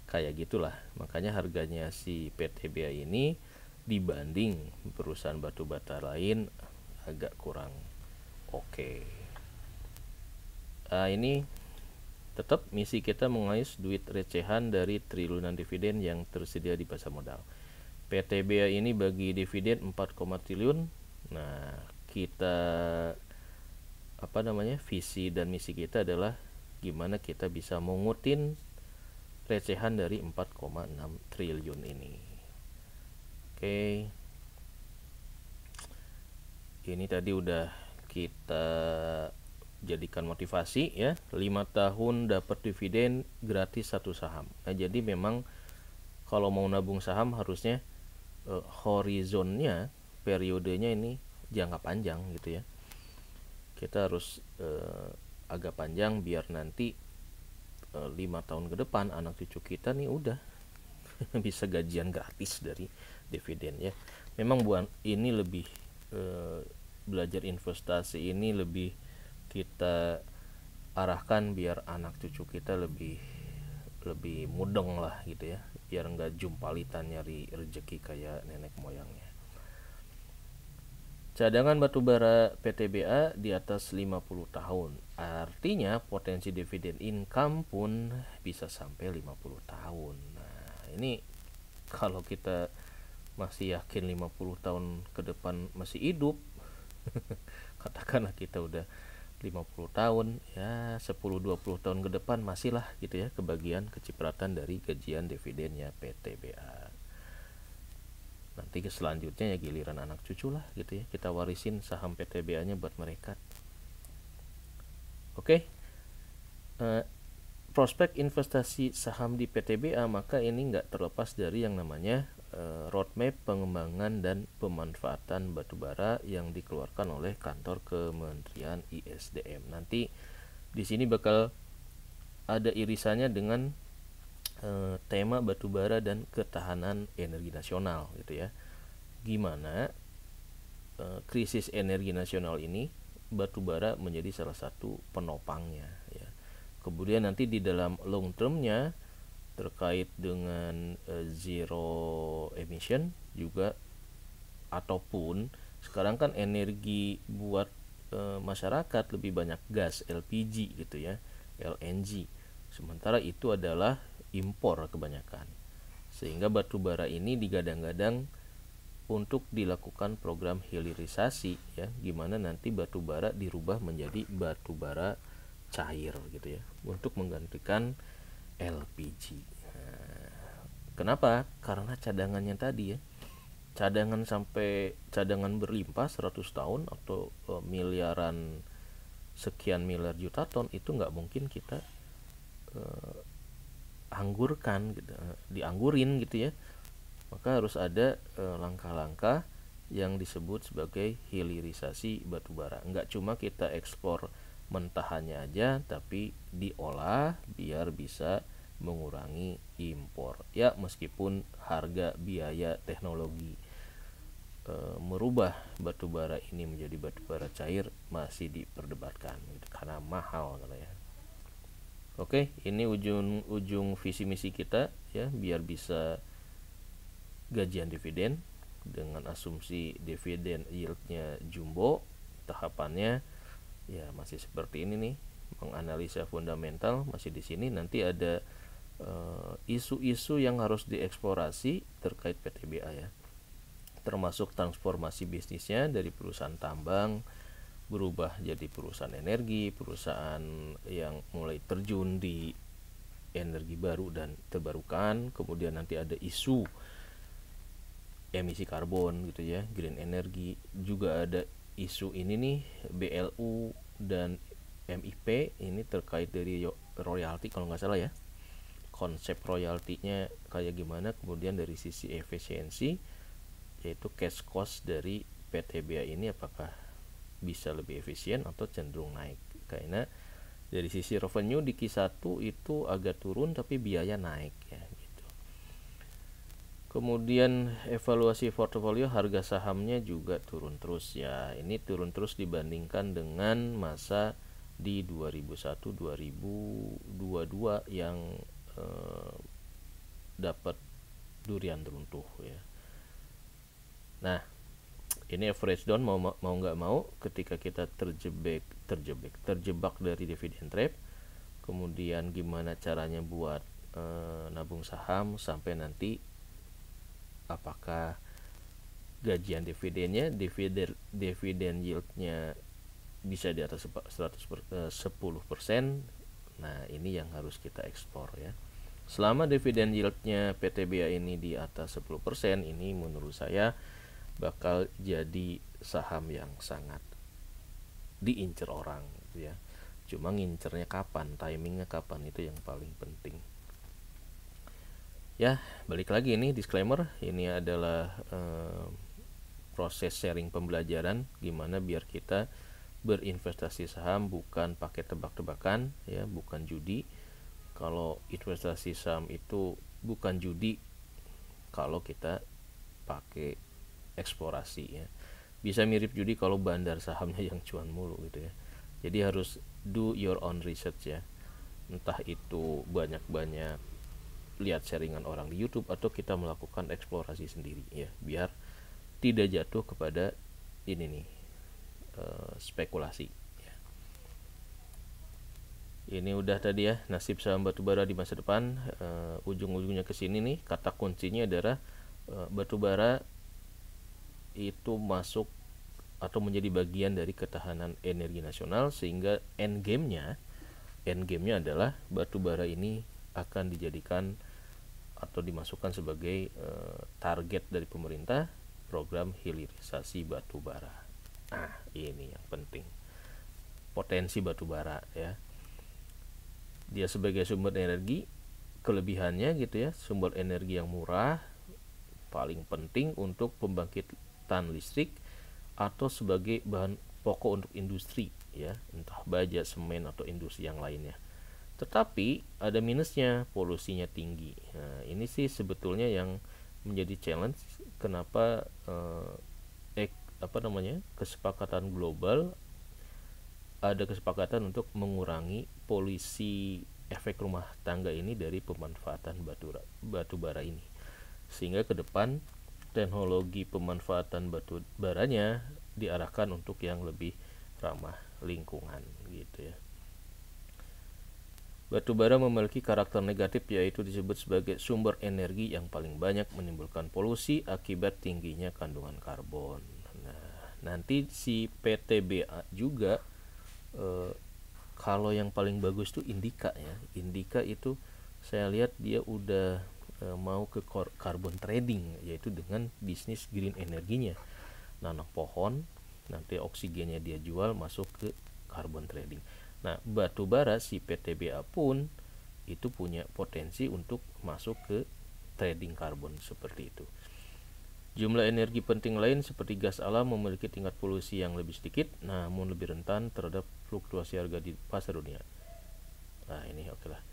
kayak gitulah. Makanya harganya si PTBA ini dibanding perusahaan batu bata lain agak kurang oke. Ini tetap misi kita mengais duit recehan dari triliunan dividen yang tersedia di pasar modal. PTBA ini bagi dividen 4, triliun. Nah, kita visi dan misi kita adalah gimana kita bisa mengutin recehan dari 4,6 triliun ini. Oke. Ini tadi udah kita jadikan motivasi ya, 5 tahun dapat dividen gratis 1 saham. Nah, jadi memang kalau mau nabung saham harusnya horizonnya, periodenya ini jangka panjang gitu ya. Kita harus agak panjang biar nanti 5 tahun ke depan anak cucu kita nih udah bisa gajian gratis dari dividen ya. Memang buat ini lebih belajar investasi ini lebih kita arahkan biar anak cucu kita lebih mudeng lah gitu ya, biar nggak jumpalitan nyari rezeki kayak nenek moyangnya. Cadangan batubara PTBA di atas 50 tahun, artinya potensi dividen income pun bisa sampai 50 tahun. Nah ini kalau kita masih yakin 50 tahun ke depan masih hidup katakanlah kita udah 50 tahun ya, 10-20 tahun ke depan masih lah gitu ya kebagian kecipratan dari gajian dividennya PTBA. Nanti ke selanjutnya ya giliran anak cucu lah gitu ya, kita warisin saham PTBA nya buat mereka. Oke. Prospek investasi saham di PTBA maka ini nggak terlepas dari yang namanya roadmap pengembangan dan pemanfaatan batubara yang dikeluarkan oleh kantor Kementerian ISDM. Nanti di sini bakal ada irisannya dengan tema batubara dan ketahanan energi nasional gitu ya. Gimana krisis energi nasional ini batubara menjadi salah satu penopangnya ya. Kemudian nanti di dalam long termnya terkait dengan zero emission juga, ataupun sekarang kan energi buat masyarakat lebih banyak gas LPG gitu ya, LNG, sementara itu adalah impor kebanyakan, sehingga batu bara ini digadang-gadang untuk dilakukan program hilirisasi ya, gimana nanti batu bara dirubah menjadi batu bara cair gitu ya, untuk menggantikan LPG. Kenapa? Karena cadangannya tadi ya, cadangan berlimpah 100 tahun atau miliaran, sekian miliar juta ton, itu nggak mungkin kita anggurkan gitu, dianggurin gitu ya. Maka harus ada langkah-langkah yang disebut sebagai hilirisasi batubara. Nggak cuma kita ekspor mentahannya aja, tapi diolah biar bisa mengurangi impor. Ya meskipun harga biaya teknologi merubah batubara ini menjadi batubara cair masih diperdebatkan gitu, karena mahal gitu ya. Oke, ini ujung visi misi kita ya, biar bisa gajian dividen dengan asumsi dividen yieldnya jumbo. Tahapannya ya masih seperti ini nih, menganalisa fundamental masih di sini. Nanti ada isu-isu yang harus dieksplorasi terkait PTBA ya, termasuk transformasi bisnisnya dari perusahaan tambang berubah jadi perusahaan energi, perusahaan yang mulai terjun di energi baru dan terbarukan. Kemudian nanti ada isu emisi karbon gitu ya, green energy. Juga ada isu ini nih, BLU dan MIP, ini terkait dari royalti kalau nggak salah ya, konsep royaltinya kayak gimana. Kemudian dari sisi efisiensi, yaitu cash cost dari PTBA ini apakah bisa lebih efisien atau cenderung naik. Karena dari sisi revenue di Q1 itu agak turun tapi biaya naik ya gitu. Kemudian evaluasi portofolio, harga sahamnya juga turun terus ya. Ini turun terus dibandingkan dengan masa di 2001-2022 yang dapat durian runtuh ya. Nah, ini average down mau nggak mau ketika kita terjebak dari dividen trap. Kemudian gimana caranya buat nabung saham sampai nanti apakah gajian dividennya, dividen yieldnya bisa di atas 10%. Nah ini yang harus kita ekspor ya. Selama dividen yieldnya PTBA ini di atas 10%, ini menurut saya bakal jadi saham yang sangat diincer orang gitu ya. Cuma ngincernya kapan, timingnya kapan, itu yang paling penting. Ya, balik lagi ini disclaimer, ini adalah proses sharing pembelajaran gimana biar kita berinvestasi saham bukan pakai tebak-tebakan ya, bukan judi. Kalau investasi saham itu bukan judi kalau kita pakai eksplorasi ya. Bisa mirip judi kalau bandar sahamnya yang cuan mulu gitu ya. Jadi harus do your own research ya. Entah itu banyak-banyak lihat sharingan orang di YouTube atau kita melakukan eksplorasi sendiri ya, biar tidak jatuh kepada ini nih spekulasi ya. Ini udah tadi ya nasib saham batubara di masa depan. Ujung-ujungnya ke sini nih, kata kuncinya adalah batubara itu masuk atau menjadi bagian dari ketahanan energi nasional, sehingga endgame-nya adalah batubara ini akan dijadikan atau dimasukkan sebagai target dari pemerintah, program hilirisasi batubara. Nah ini yang penting, potensi batubara ya. Dia sebagai sumber energi, kelebihannya gitu ya, sumber energi yang murah, paling penting untuk pembangkitan listrik atau sebagai bahan pokok untuk industri ya, entah baja, semen atau industri yang lainnya. Tetapi ada minusnya, polusinya tinggi. Nah, ini sih sebetulnya yang menjadi challenge kenapa kesepakatan global, ada kesepakatan untuk mengurangi polusi efek rumah tangga ini dari pemanfaatan batu bara ini, sehingga ke depan teknologi pemanfaatan batu baranya diarahkan untuk yang lebih ramah lingkungan gitu ya. Batu bara memiliki karakter negatif, yaitu disebut sebagai sumber energi yang paling banyak menimbulkan polusi akibat tingginya kandungan karbon. Nah, nanti si PTBA juga kalau yang paling bagus tuh Indika ya. Indika itu saya lihat dia udah mau ke carbon trading, yaitu dengan bisnis green energinya. Nanam pohon, nanti oksigennya dia jual masuk ke carbon trading. Nah, batu bara si PTBA pun itu punya potensi untuk masuk ke trading karbon seperti itu. Jumlah energi penting lain seperti gas alam memiliki tingkat polusi yang lebih sedikit, namun lebih rentan terhadap fluktuasi harga di pasar dunia. Nah, ini oke lah.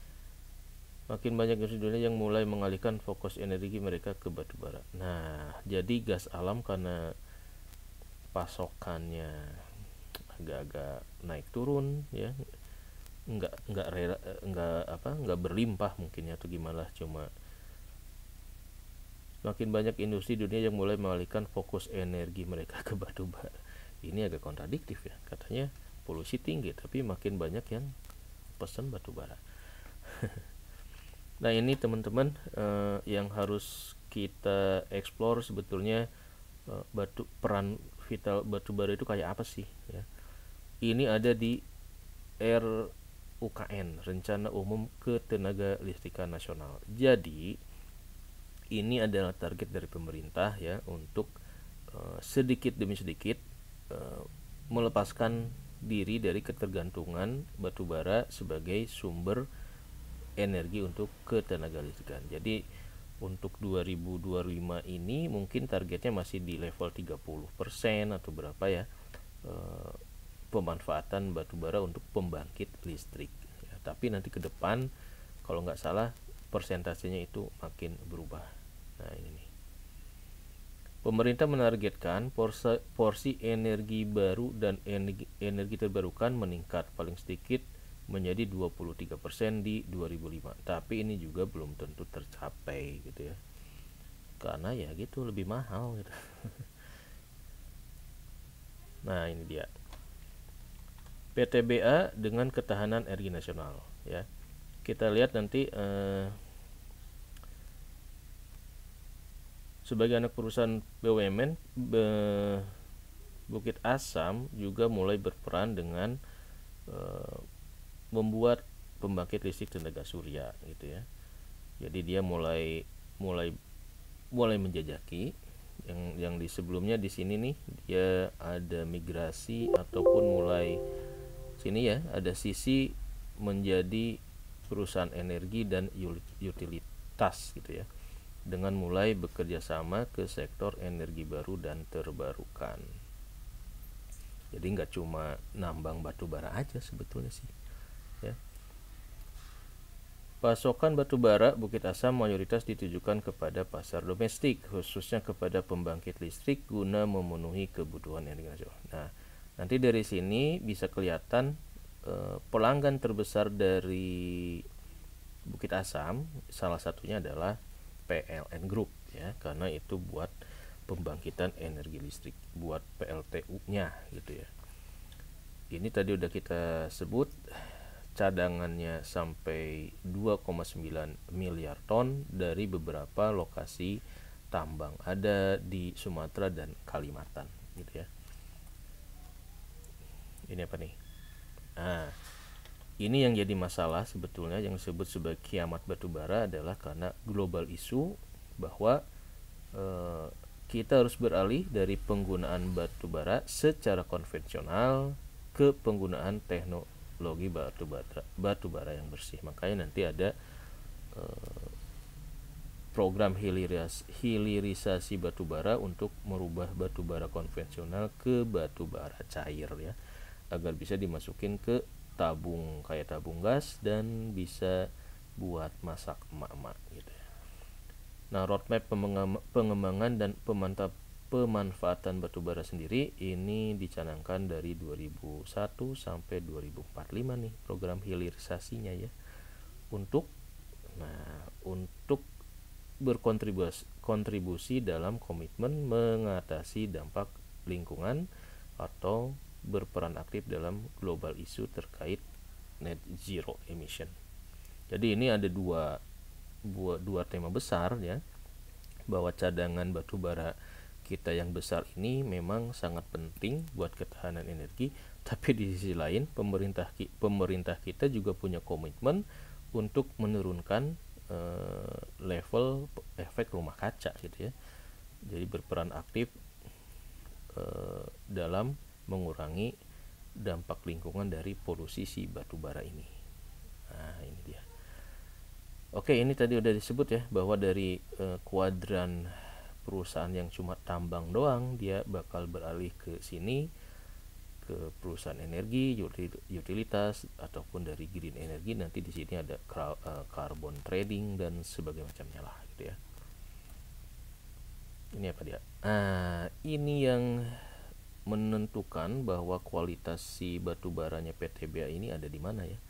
Makin banyak industri dunia yang mulai mengalihkan fokus energi mereka ke batu bara. Nah, jadi gas alam karena pasokannya agak-agak naik turun ya, nggak berlimpah mungkin ya, atau gimana, cuma makin banyak industri dunia yang mulai mengalihkan fokus energi mereka ke batu bara. Ini agak kontradiktif ya, katanya polusi tinggi tapi makin banyak yang pesan batu bara. Nah, ini teman-teman yang harus kita explore sebetulnya, peran vital batu bara itu kayak apa sih ya. Ini ada di RUKN, Rencana Umum Ketenaga Listrikan Nasional. Jadi ini adalah target dari pemerintah ya, untuk sedikit demi sedikit melepaskan diri dari ketergantungan batu bara sebagai sumber energi untuk ketenaga listrikan. Jadi untuk 2025 ini mungkin targetnya masih di level 30% atau berapa ya, pemanfaatan batu bara untuk pembangkit listrik ya. Tapi nanti ke depan kalau nggak salah persentasenya itu makin berubah. Nah, ini nih. Pemerintah menargetkan porsi energi baru dan energi terbarukan meningkat paling sedikit menjadi 23% di 2005. Tapi ini juga belum tentu tercapai gitu ya. Karena ya gitu, lebih mahal gitu. Nah, ini dia. PTBA dengan ketahanan energi nasional ya. Kita lihat nanti sebagai anak perusahaan BUMN, Bukit Asam juga mulai berperan dengan membuat pembangkit listrik tenaga surya gitu ya. Jadi dia mulai menjajaki yang di sebelumnya di sini nih, dia ada migrasi ataupun mulai sini ya, ada sisi menjadi perusahaan energi dan utilitas gitu ya, dengan mulai bekerja sama ke sektor energi baru dan terbarukan. Jadi nggak cuma nambang batu bara aja sebetulnya sih ya. Pasokan batu bara Bukit Asam mayoritas ditujukan kepada pasar domestik, khususnya kepada pembangkit listrik guna memenuhi kebutuhan energi nasional. Nah, nanti dari sini bisa kelihatan pelanggan terbesar dari Bukit Asam salah satunya adalah PLN Group ya, karena itu buat pembangkitan energi listrik, buat PLTU-nya gitu ya. Ini tadi udah kita sebut cadangannya sampai 2,9 miliar ton dari beberapa lokasi tambang ada di Sumatera dan Kalimantan gitu ya. Ini apa nih? Nah, ini yang jadi masalah sebetulnya, yang disebut sebagai kiamat batubara adalah karena global isu bahwa kita harus beralih dari penggunaan batubara secara konvensional ke penggunaan teknologi batubara yang bersih. Makanya nanti ada program hilirisasi batubara untuk merubah batubara konvensional ke batubara cair ya, agar bisa dimasukin ke tabung kayak tabung gas dan bisa buat masak emak-emak gitu ya. Nah, roadmap pengembangan dan pemanfaatan batubara sendiri ini dicanangkan dari 2001 sampai 2045 nih program hilirisasinya ya. untuk untuk berkontribusi dalam komitmen mengatasi dampak lingkungan atau berperan aktif dalam global isu terkait net zero emission. Jadi ini ada dua tema besar ya, bahwa cadangan batu bara kita yang besar ini memang sangat penting buat ketahanan energi, tapi di sisi lain pemerintah kita juga punya komitmen untuk menurunkan level efek rumah kaca gitu ya. Jadi berperan aktif dalam mengurangi dampak lingkungan dari polusi si batu bara ini. Nah, ini dia. Oke, ini tadi udah disebut ya, bahwa dari kuadran perusahaan yang cuma tambang doang, dia bakal beralih ke sini, ke perusahaan energi, utilitas, ataupun dari green energy. Nanti di sini ada carbon trading dan sebagainya macamnya lah gitu ya. Ini apa dia? Ini yang menentukan bahwa kualitas si batu baranya PTBA ini ada di mana ya.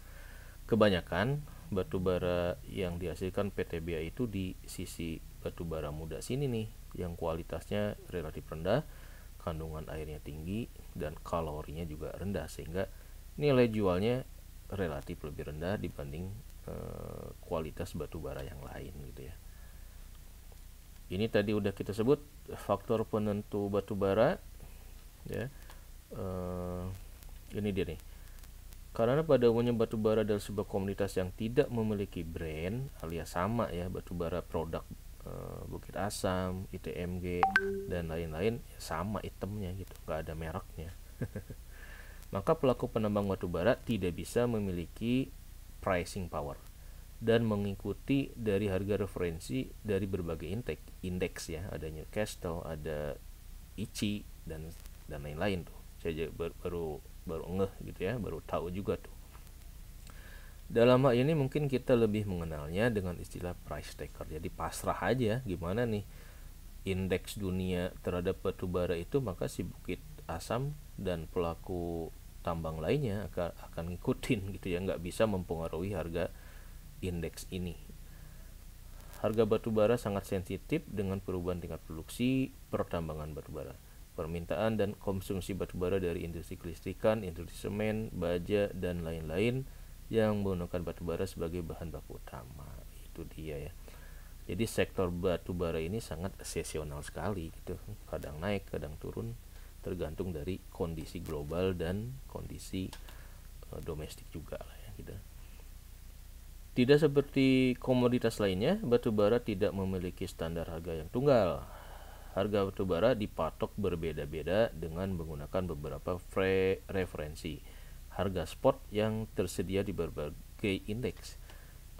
Kebanyakan batu bara yang dihasilkan PTBA itu di sisi batu bara muda sini nih, yang kualitasnya relatif rendah, kandungan airnya tinggi, dan kalorinya juga rendah, sehingga nilai jualnya relatif lebih rendah dibanding kualitas batu bara yang lain gitu ya. Ini tadi udah kita sebut faktor penentu batu bara ya. Ini dia nih. Karena pada umumnya batu bara adalah sebuah komunitas yang tidak memiliki brand alias sama ya, batu bara produk Bukit Asam, ITMG dan lain-lain sama itemnya gitu, nggak ada mereknya. Maka pelaku penambang batu bara tidak bisa memiliki pricing power dan mengikuti dari harga referensi dari berbagai indeks ya, ada Newcastle, ada ICI dan lain-lain tuh. Saya baru ngeh gitu ya, baru tahu juga tuh. Dalam hal ini mungkin kita lebih mengenalnya dengan istilah price taker. Jadi pasrah aja gimana nih indeks dunia terhadap batu bara itu, maka si Bukit Asam dan pelaku tambang lainnya akan ngikutin gitu ya, nggak bisa mempengaruhi harga indeks ini. Harga batu bara sangat sensitif dengan perubahan tingkat produksi pertambangan batu bara, permintaan dan konsumsi batu bara dari industri kelistrikan, industri semen, baja, dan lain-lain yang menggunakan batu bara sebagai bahan baku utama. Itu dia ya. Jadi sektor batu bara ini sangat seasonal sekali gitu. Kadang naik, kadang turun, tergantung dari kondisi global dan kondisi domestik juga lah ya gitu. Tidak seperti komoditas lainnya, batu bara tidak memiliki standar harga yang tunggal. Harga batu bara dipatok berbeda-beda dengan menggunakan beberapa referensi harga spot yang tersedia di berbagai indeks.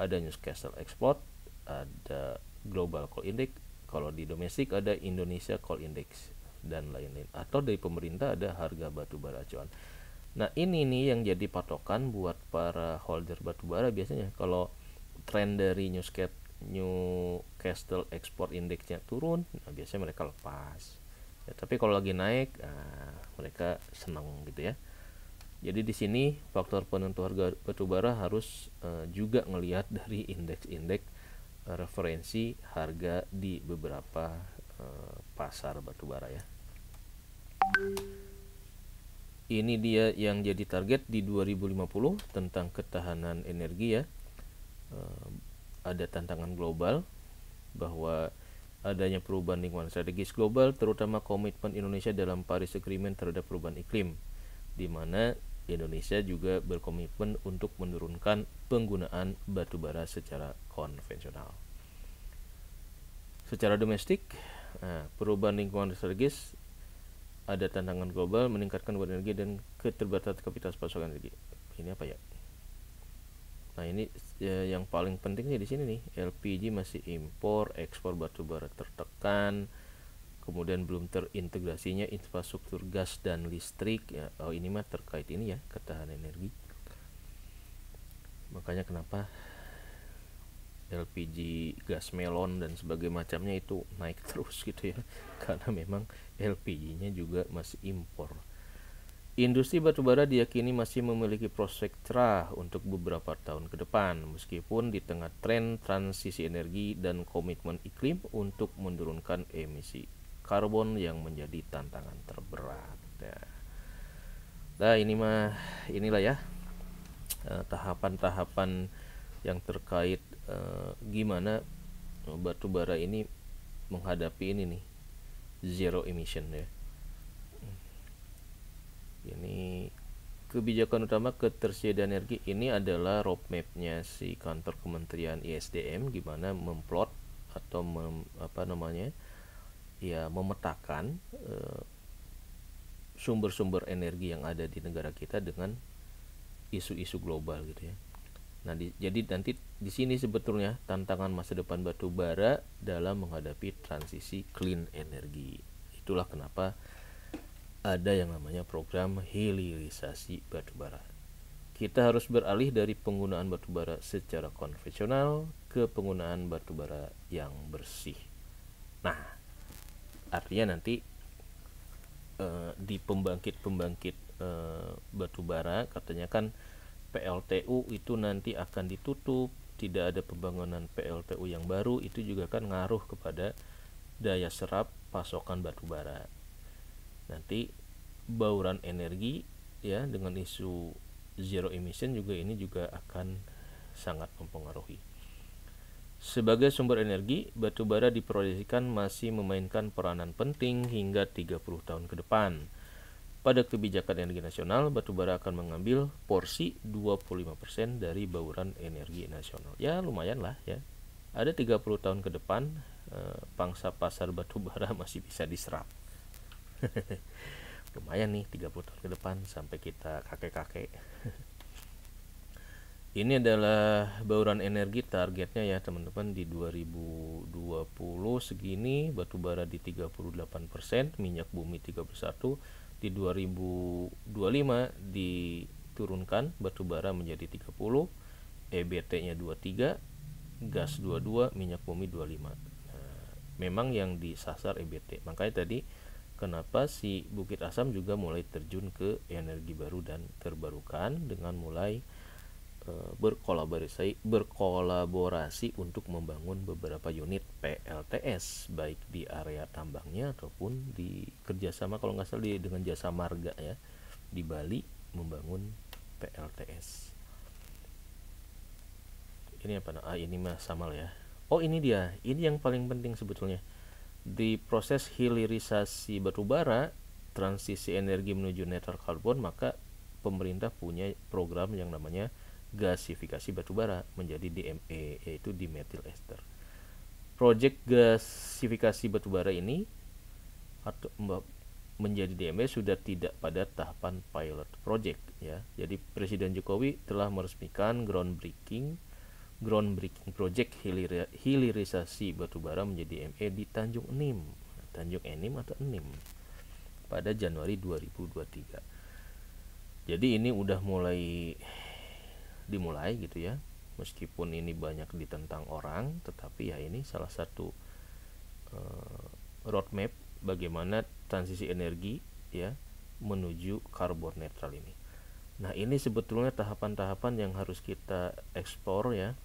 Ada Newcastle Export, ada Global Coal Index, kalau di domestik ada Indonesia Coal Index dan lain-lain. Atau dari pemerintah ada harga batu bara acuan. Nah, ini nih yang jadi patokan buat para holder batu bara biasanya. Kalau tren dari Newcastle Export Indexnya turun, nah biasanya mereka lepas ya, tapi kalau lagi naik, mereka senang gitu ya. Jadi di sini faktor penentu harga batu bara harus juga ngelihat dari indeks-indeks referensi harga di beberapa pasar batu bara ya. Ini dia yang jadi target di 2050 tentang ketahanan energi ya. Ada tantangan global bahwa adanya perubahan lingkungan strategis global, terutama komitmen Indonesia dalam Paris Agreement terhadap perubahan iklim, di mana Indonesia juga berkomitmen untuk menurunkan penggunaan batu bara secara konvensional. Secara domestik, perubahan lingkungan strategis, ada tantangan global meningkatkan kebutuhan energi dan keterbatasan kapasitas pasokan energi. Ini apa ya? Nah, ini yang paling pentingnya di sini nih, LPG masih impor, ekspor batu bara tertekan, kemudian belum terintegrasinya infrastruktur gas dan listrik ya. Oh, ini mah terkait ini ya, ketahanan energi. Makanya kenapa LPG, gas melon dan sebagainya macamnya itu naik terus gitu ya, karena memang LPG-nya juga masih impor. Industri batubara diyakini masih memiliki prospek cerah untuk beberapa tahun ke depan, meskipun di tengah tren transisi energi dan komitmen iklim untuk menurunkan emisi karbon yang menjadi tantangan terberat. Nah, inilah ya tahapan-tahapan yang terkait gimana batubara ini menghadapi ini nih, zero emission ya. Ini kebijakan utama ketersediaan energi ini adalah roadmapnya si kantor Kementerian ISDM, gimana memplot atau memetakan sumber-sumber energi yang ada di negara kita dengan isu-isu global gitu ya. Nah, jadi nanti di sini sebetulnya tantangan masa depan batu bara dalam menghadapi transisi clean energi. Itulah kenapa ada yang namanya program hilirisasi batubara. Kita harus beralih dari penggunaan batubara secara konvensional ke penggunaan batubara yang bersih. Nah, artinya nanti di pembangkit batubara katanya kan PLTU itu nanti akan ditutup, tidak ada pembangunan PLTU yang baru, itu juga kan ngaruh kepada daya serap pasokan batubara. Nanti bauran energi ya dengan isu zero emission juga ini juga akan sangat mempengaruhi. Sebagai sumber energi, batubara diproyeksikan masih memainkan peranan penting hingga 30 tahun ke depan. Pada kebijakan energi nasional, batubara akan mengambil porsi 25% dari bauran energi nasional. Ya lumayan lah ya. Ada 30 tahun ke depan pangsa pasar batubara masih bisa diserap. Lumayan nih 30 tahun ke depan sampai kita kakek-kakek. Ini adalah bauran energi targetnya ya teman-teman, di 2020 segini batubara di 38%, minyak bumi 31%, di 2025 diturunkan batubara menjadi 30%, EBT-nya 23%, gas 22%, minyak bumi 25%. Nah, memang yang disasar EBT. Makanya tadi kenapa si Bukit Asam juga mulai terjun ke energi baru dan terbarukan dengan mulai berkolaborasi untuk membangun beberapa unit PLTS baik di area tambangnya ataupun di kerjasama kalau nggak salah dengan Jasa Marga ya di Bali membangun PLTS. Ini apa? Ini mah sama ya. Oh ini dia, ini yang paling penting sebetulnya. Di proses hilirisasi batubara, transisi energi menuju netral karbon, maka pemerintah punya program yang namanya gasifikasi batubara menjadi DME, yaitu dimethyl ester. Proyek gasifikasi batubara ini atau menjadi DME sudah tidak pada tahapan pilot project ya. Jadi Presiden Jokowi telah meresmikan groundbreaking project hilirisasi batubara menjadi DME di Tanjung Enim atau Enim pada Januari 2023. Jadi ini udah dimulai gitu ya, meskipun ini banyak ditentang orang, tetapi ya ini salah satu roadmap bagaimana transisi energi ya menuju karbon netral ini. Nah ini sebetulnya tahapan-tahapan yang harus kita eksplor ya,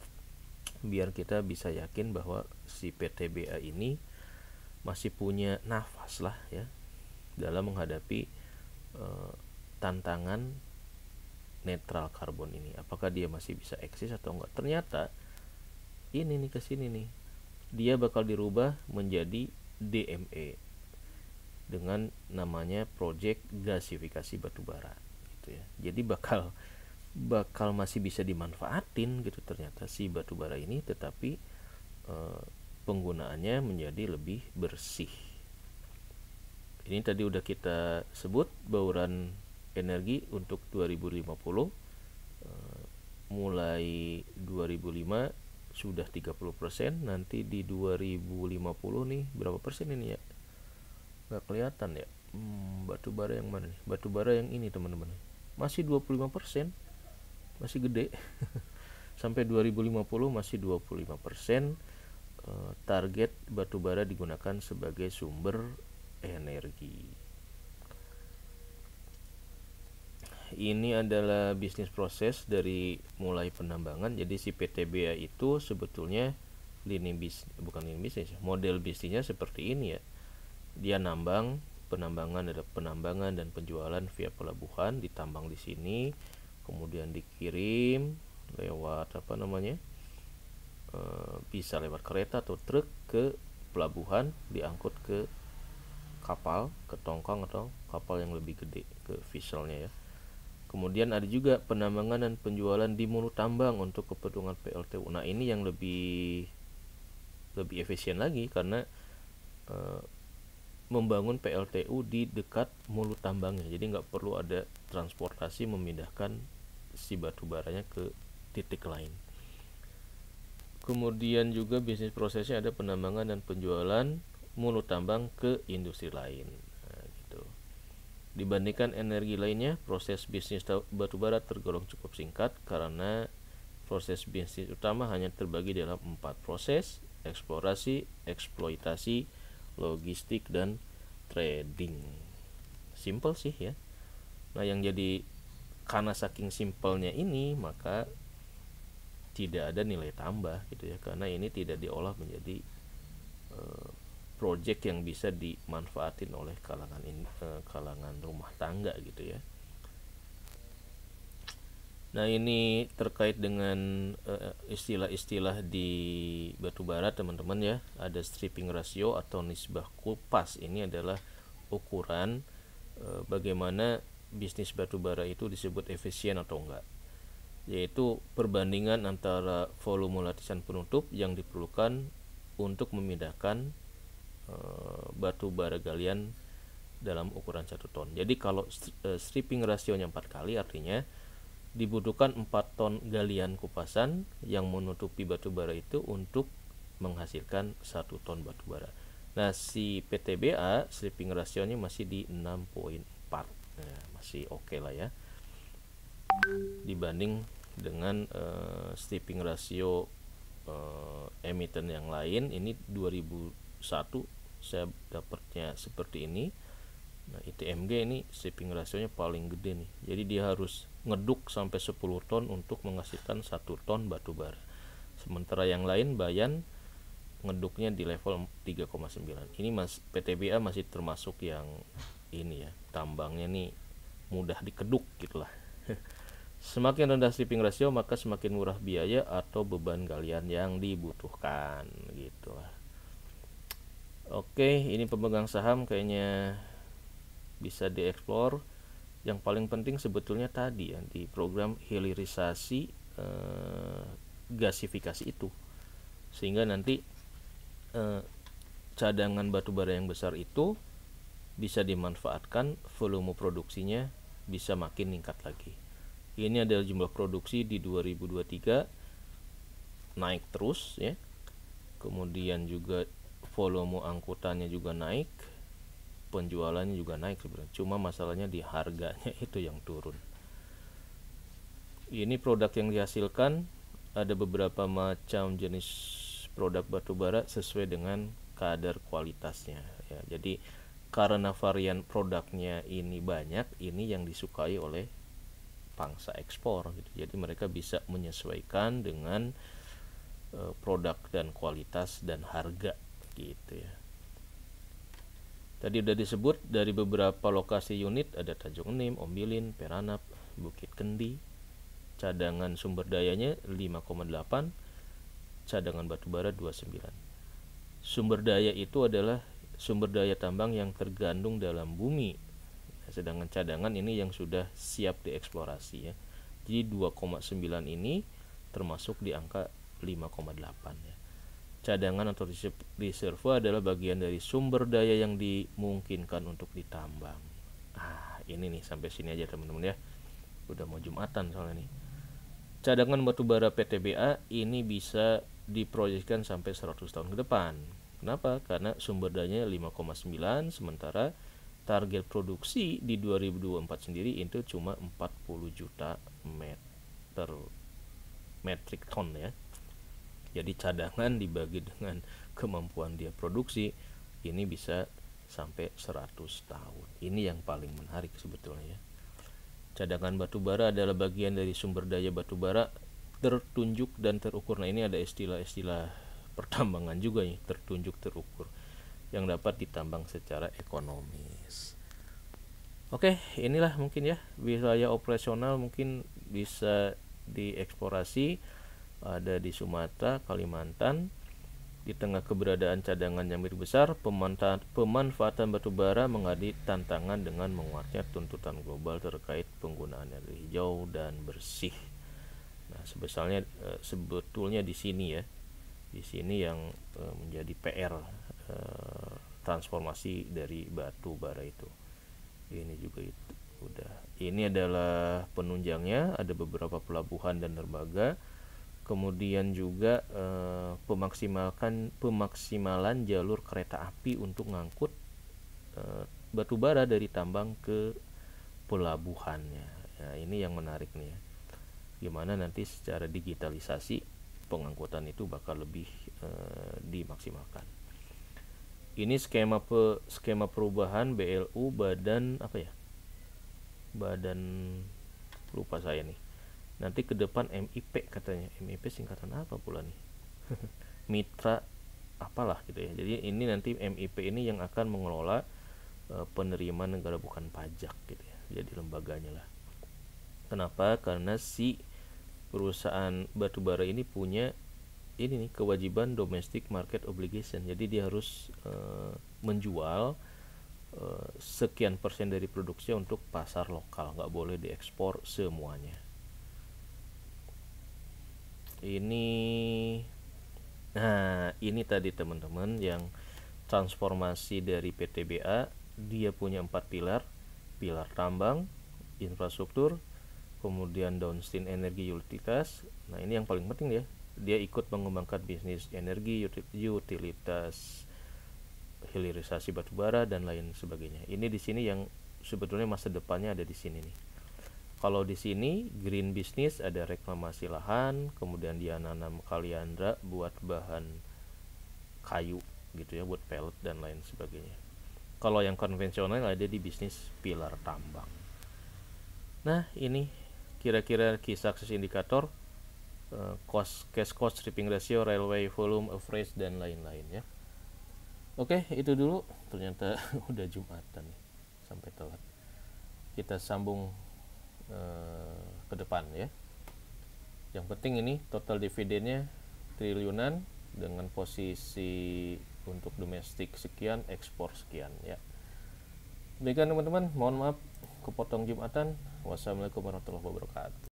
biar kita bisa yakin bahwa si PTBA ini masih punya nafas lah ya dalam menghadapi tantangan netral karbon ini. Apakah dia masih bisa eksis atau enggak? Ternyata ini nih kesini nih, dia bakal dirubah menjadi DME dengan namanya Project Gasifikasi Batubara gitu ya. Jadi bakal masih bisa dimanfaatin gitu ternyata si batubara ini, tetapi penggunaannya menjadi lebih bersih. Ini tadi udah kita sebut bauran energi untuk 2050, mulai 2005 sudah 30%, nanti di 2050 nih berapa persen ini ya, nggak kelihatan ya. Batubara yang mana nih? Batubara yang ini teman-teman, masih 25%, masih gede. Sampai 2050 masih 25%. Target batubara digunakan sebagai sumber energi. ini adalah bisnis proses dari mulai penambangan. Jadi si PTBA itu sebetulnya model bisnisnya seperti ini ya. Dia nambang, penambangan ada penambangan dan penjualan via pelabuhan, ditambang di sini, kemudian dikirim lewat bisa lewat kereta atau truk ke pelabuhan, diangkut ke kapal, ke tongkang atau kapal yang lebih gede, ke vesselnya ya. Kemudian ada juga penambangan dan penjualan di mulut tambang untuk kepentingan PLTU. Nah ini yang lebih efisien lagi karena membangun PLTU di dekat mulut tambangnya, jadi nggak perlu ada transportasi memindahkan si batu baranya ke titik lain. Kemudian juga bisnis prosesnya ada penambangan dan penjualan mulut tambang ke industri lain. Nah, gitu. Dibandingkan energi lainnya, proses bisnis batubara tergolong cukup singkat karena proses bisnis utama hanya terbagi dalam 4 proses: eksplorasi, eksploitasi, logistik, dan trading. Simple sih ya. Nah yang jadi, karena saking simpelnya ini, maka tidak ada nilai tambah gitu ya, karena ini tidak diolah menjadi project yang bisa dimanfaatin oleh kalangan rumah tangga gitu ya. Nah ini terkait dengan istilah-istilah di batubara teman-teman ya. Ada stripping ratio atau nisbah kupas. Ini adalah ukuran bagaimana bisnis batubara itu disebut efisien atau enggak, yaitu perbandingan antara volume lapisan penutup yang diperlukan untuk memindahkan batu bara galian dalam ukuran 1 ton. Jadi kalau stripping rasionya 4 kali, artinya dibutuhkan 4 ton galian kupasan yang menutupi batu bara itu untuk menghasilkan 1 ton batu bara. Nah si PTBA stripping rasionya masih di 6,4, nah, masih oke lah ya, dibanding dengan stripping rasio emiten yang lain. Ini 2001 saya dapatnya seperti ini. Nah ITMG ini stripping rasionya paling gede nih, jadi dia harus ngeduk sampai 10 ton untuk menghasilkan 1 ton batu bara. Sementara yang lain Bayan ngeduknya di level 3,9. Ini PTBA masih termasuk yang ini ya, tambangnya nih mudah dikeduk gitulah. Semakin rendah stripping ratio maka semakin murah biaya atau beban galian yang dibutuhkan gitu lah. Oke, ini pemegang saham kayaknya bisa dieksplor. Yang paling penting sebetulnya tadi ya, di program hilirisasi gasifikasi itu, sehingga nanti cadangan batubara yang besar itu bisa dimanfaatkan, volume produksinya bisa makin meningkat lagi. Ini adalah jumlah produksi di 2023 naik terus ya. Kemudian juga volume angkutannya juga naik, penjualannya juga naik sebenarnya. Cuma masalahnya di harganya itu yang turun. Ini produk yang dihasilkan, ada beberapa macam jenis produk batubara sesuai dengan kadar kualitasnya ya. Jadi karena varian produknya ini banyak, ini yang disukai oleh pangsa ekspor gitu. Jadi mereka bisa menyesuaikan dengan produk dan kualitas dan harga gitu ya. Tadi udah disebut dari beberapa lokasi unit, ada Tanjung Enim, Ombilin, Peranap, Bukit Kendi. Cadangan sumber dayanya 5,8, cadangan batubara 29. Sumber daya itu adalah sumber daya tambang yang tergandung dalam bumi, sedangkan cadangan ini yang sudah siap dieksplorasi ya. Jadi 2,9 ini termasuk di angka 5,8 ya. Cadangan atau reserve adalah bagian dari sumber daya yang dimungkinkan untuk ditambang. Ini nih sampai sini aja teman-teman ya. Udah mau Jumatan soalnya nih. Cadangan batubara PTBA ini bisa diproyeksikan sampai 100 tahun ke depan. Kenapa? Karena sumber dayanya 5,9, sementara target produksi di 2024 sendiri itu cuma 40 juta metric ton ya. Jadi cadangan dibagi dengan kemampuan dia produksi, ini bisa sampai 100 tahun. Ini yang paling menarik sebetulnya ya. Cadangan batu bara adalah bagian dari sumber daya batu bara tertunjuk dan terukur. Nah, ini ada istilah-istilah pertambangan juga nih, tertunjuk terukur, yang dapat ditambang secara ekonomis. Oke, inilah mungkin ya wilayah operasional mungkin bisa dieksplorasi, ada di Sumatera, Kalimantan. Di tengah keberadaan cadangan yang begitu besar, pemanfaatan batu bara menghadapi tantangan dengan menguatnya tuntutan global terkait penggunaan energi hijau dan bersih. Nah, sebetulnya di sini ya, di sini yang menjadi PR transformasi dari batu bara itu. Ini juga itu udah. Ini adalah penunjangnya, ada beberapa pelabuhan dan dermaga. Kemudian juga pemaksimalan jalur kereta api untuk ngangkut batu bara dari tambang ke pelabuhannya. Ya, ini yang menarik nih ya. Gimana nanti secara digitalisasi pengangkutan itu bakal lebih dimaksimalkan. Ini skema perubahan BLU badan apa ya? Badan lupa saya nih. Nanti ke depan MIP katanya. MIP singkatan apa pula nih? Mitra apalah gitu ya. Jadi ini nanti MIP ini yang akan mengelola penerimaan negara bukan pajak gitu ya. Jadi lembaganya lah. Kenapa? Karena si perusahaan batubara ini punya ini nih kewajiban domestic market obligation. Jadi dia harus menjual sekian persen dari produksi untuk pasar lokal, nggak boleh diekspor semuanya. Ini tadi teman-teman yang transformasi dari PTBA. Dia punya 4 pilar. Pilar tambang, infrastruktur, kemudian downstream energi utilitas. Nah, ini yang paling penting ya. Dia ikut mengembangkan bisnis energi utilitas, hilirisasi batubara dan lain sebagainya. Ini di sini yang sebetulnya masa depannya ada di sini nih. Kalau di sini green business ada reklamasi lahan, kemudian dia nanam kaliandra buat bahan kayu gitu ya, buat pellet dan lain sebagainya. Kalau yang konvensional ada di bisnis pilar tambang. Nah, ini kira-kira key success indicator, cash cost, stripping ratio, railway volume, average dan lain-lain ya. Oke, itu dulu. Ternyata udah Jumatan nih, sampai telat. Kita sambung ke depan ya. Yang penting ini total dividennya triliunan dengan posisi untuk domestik sekian, ekspor sekian ya. Demikian teman-teman, mohon maaf kepotong Jumatan. Wassalamualaikum warahmatullahi wabarakatuh.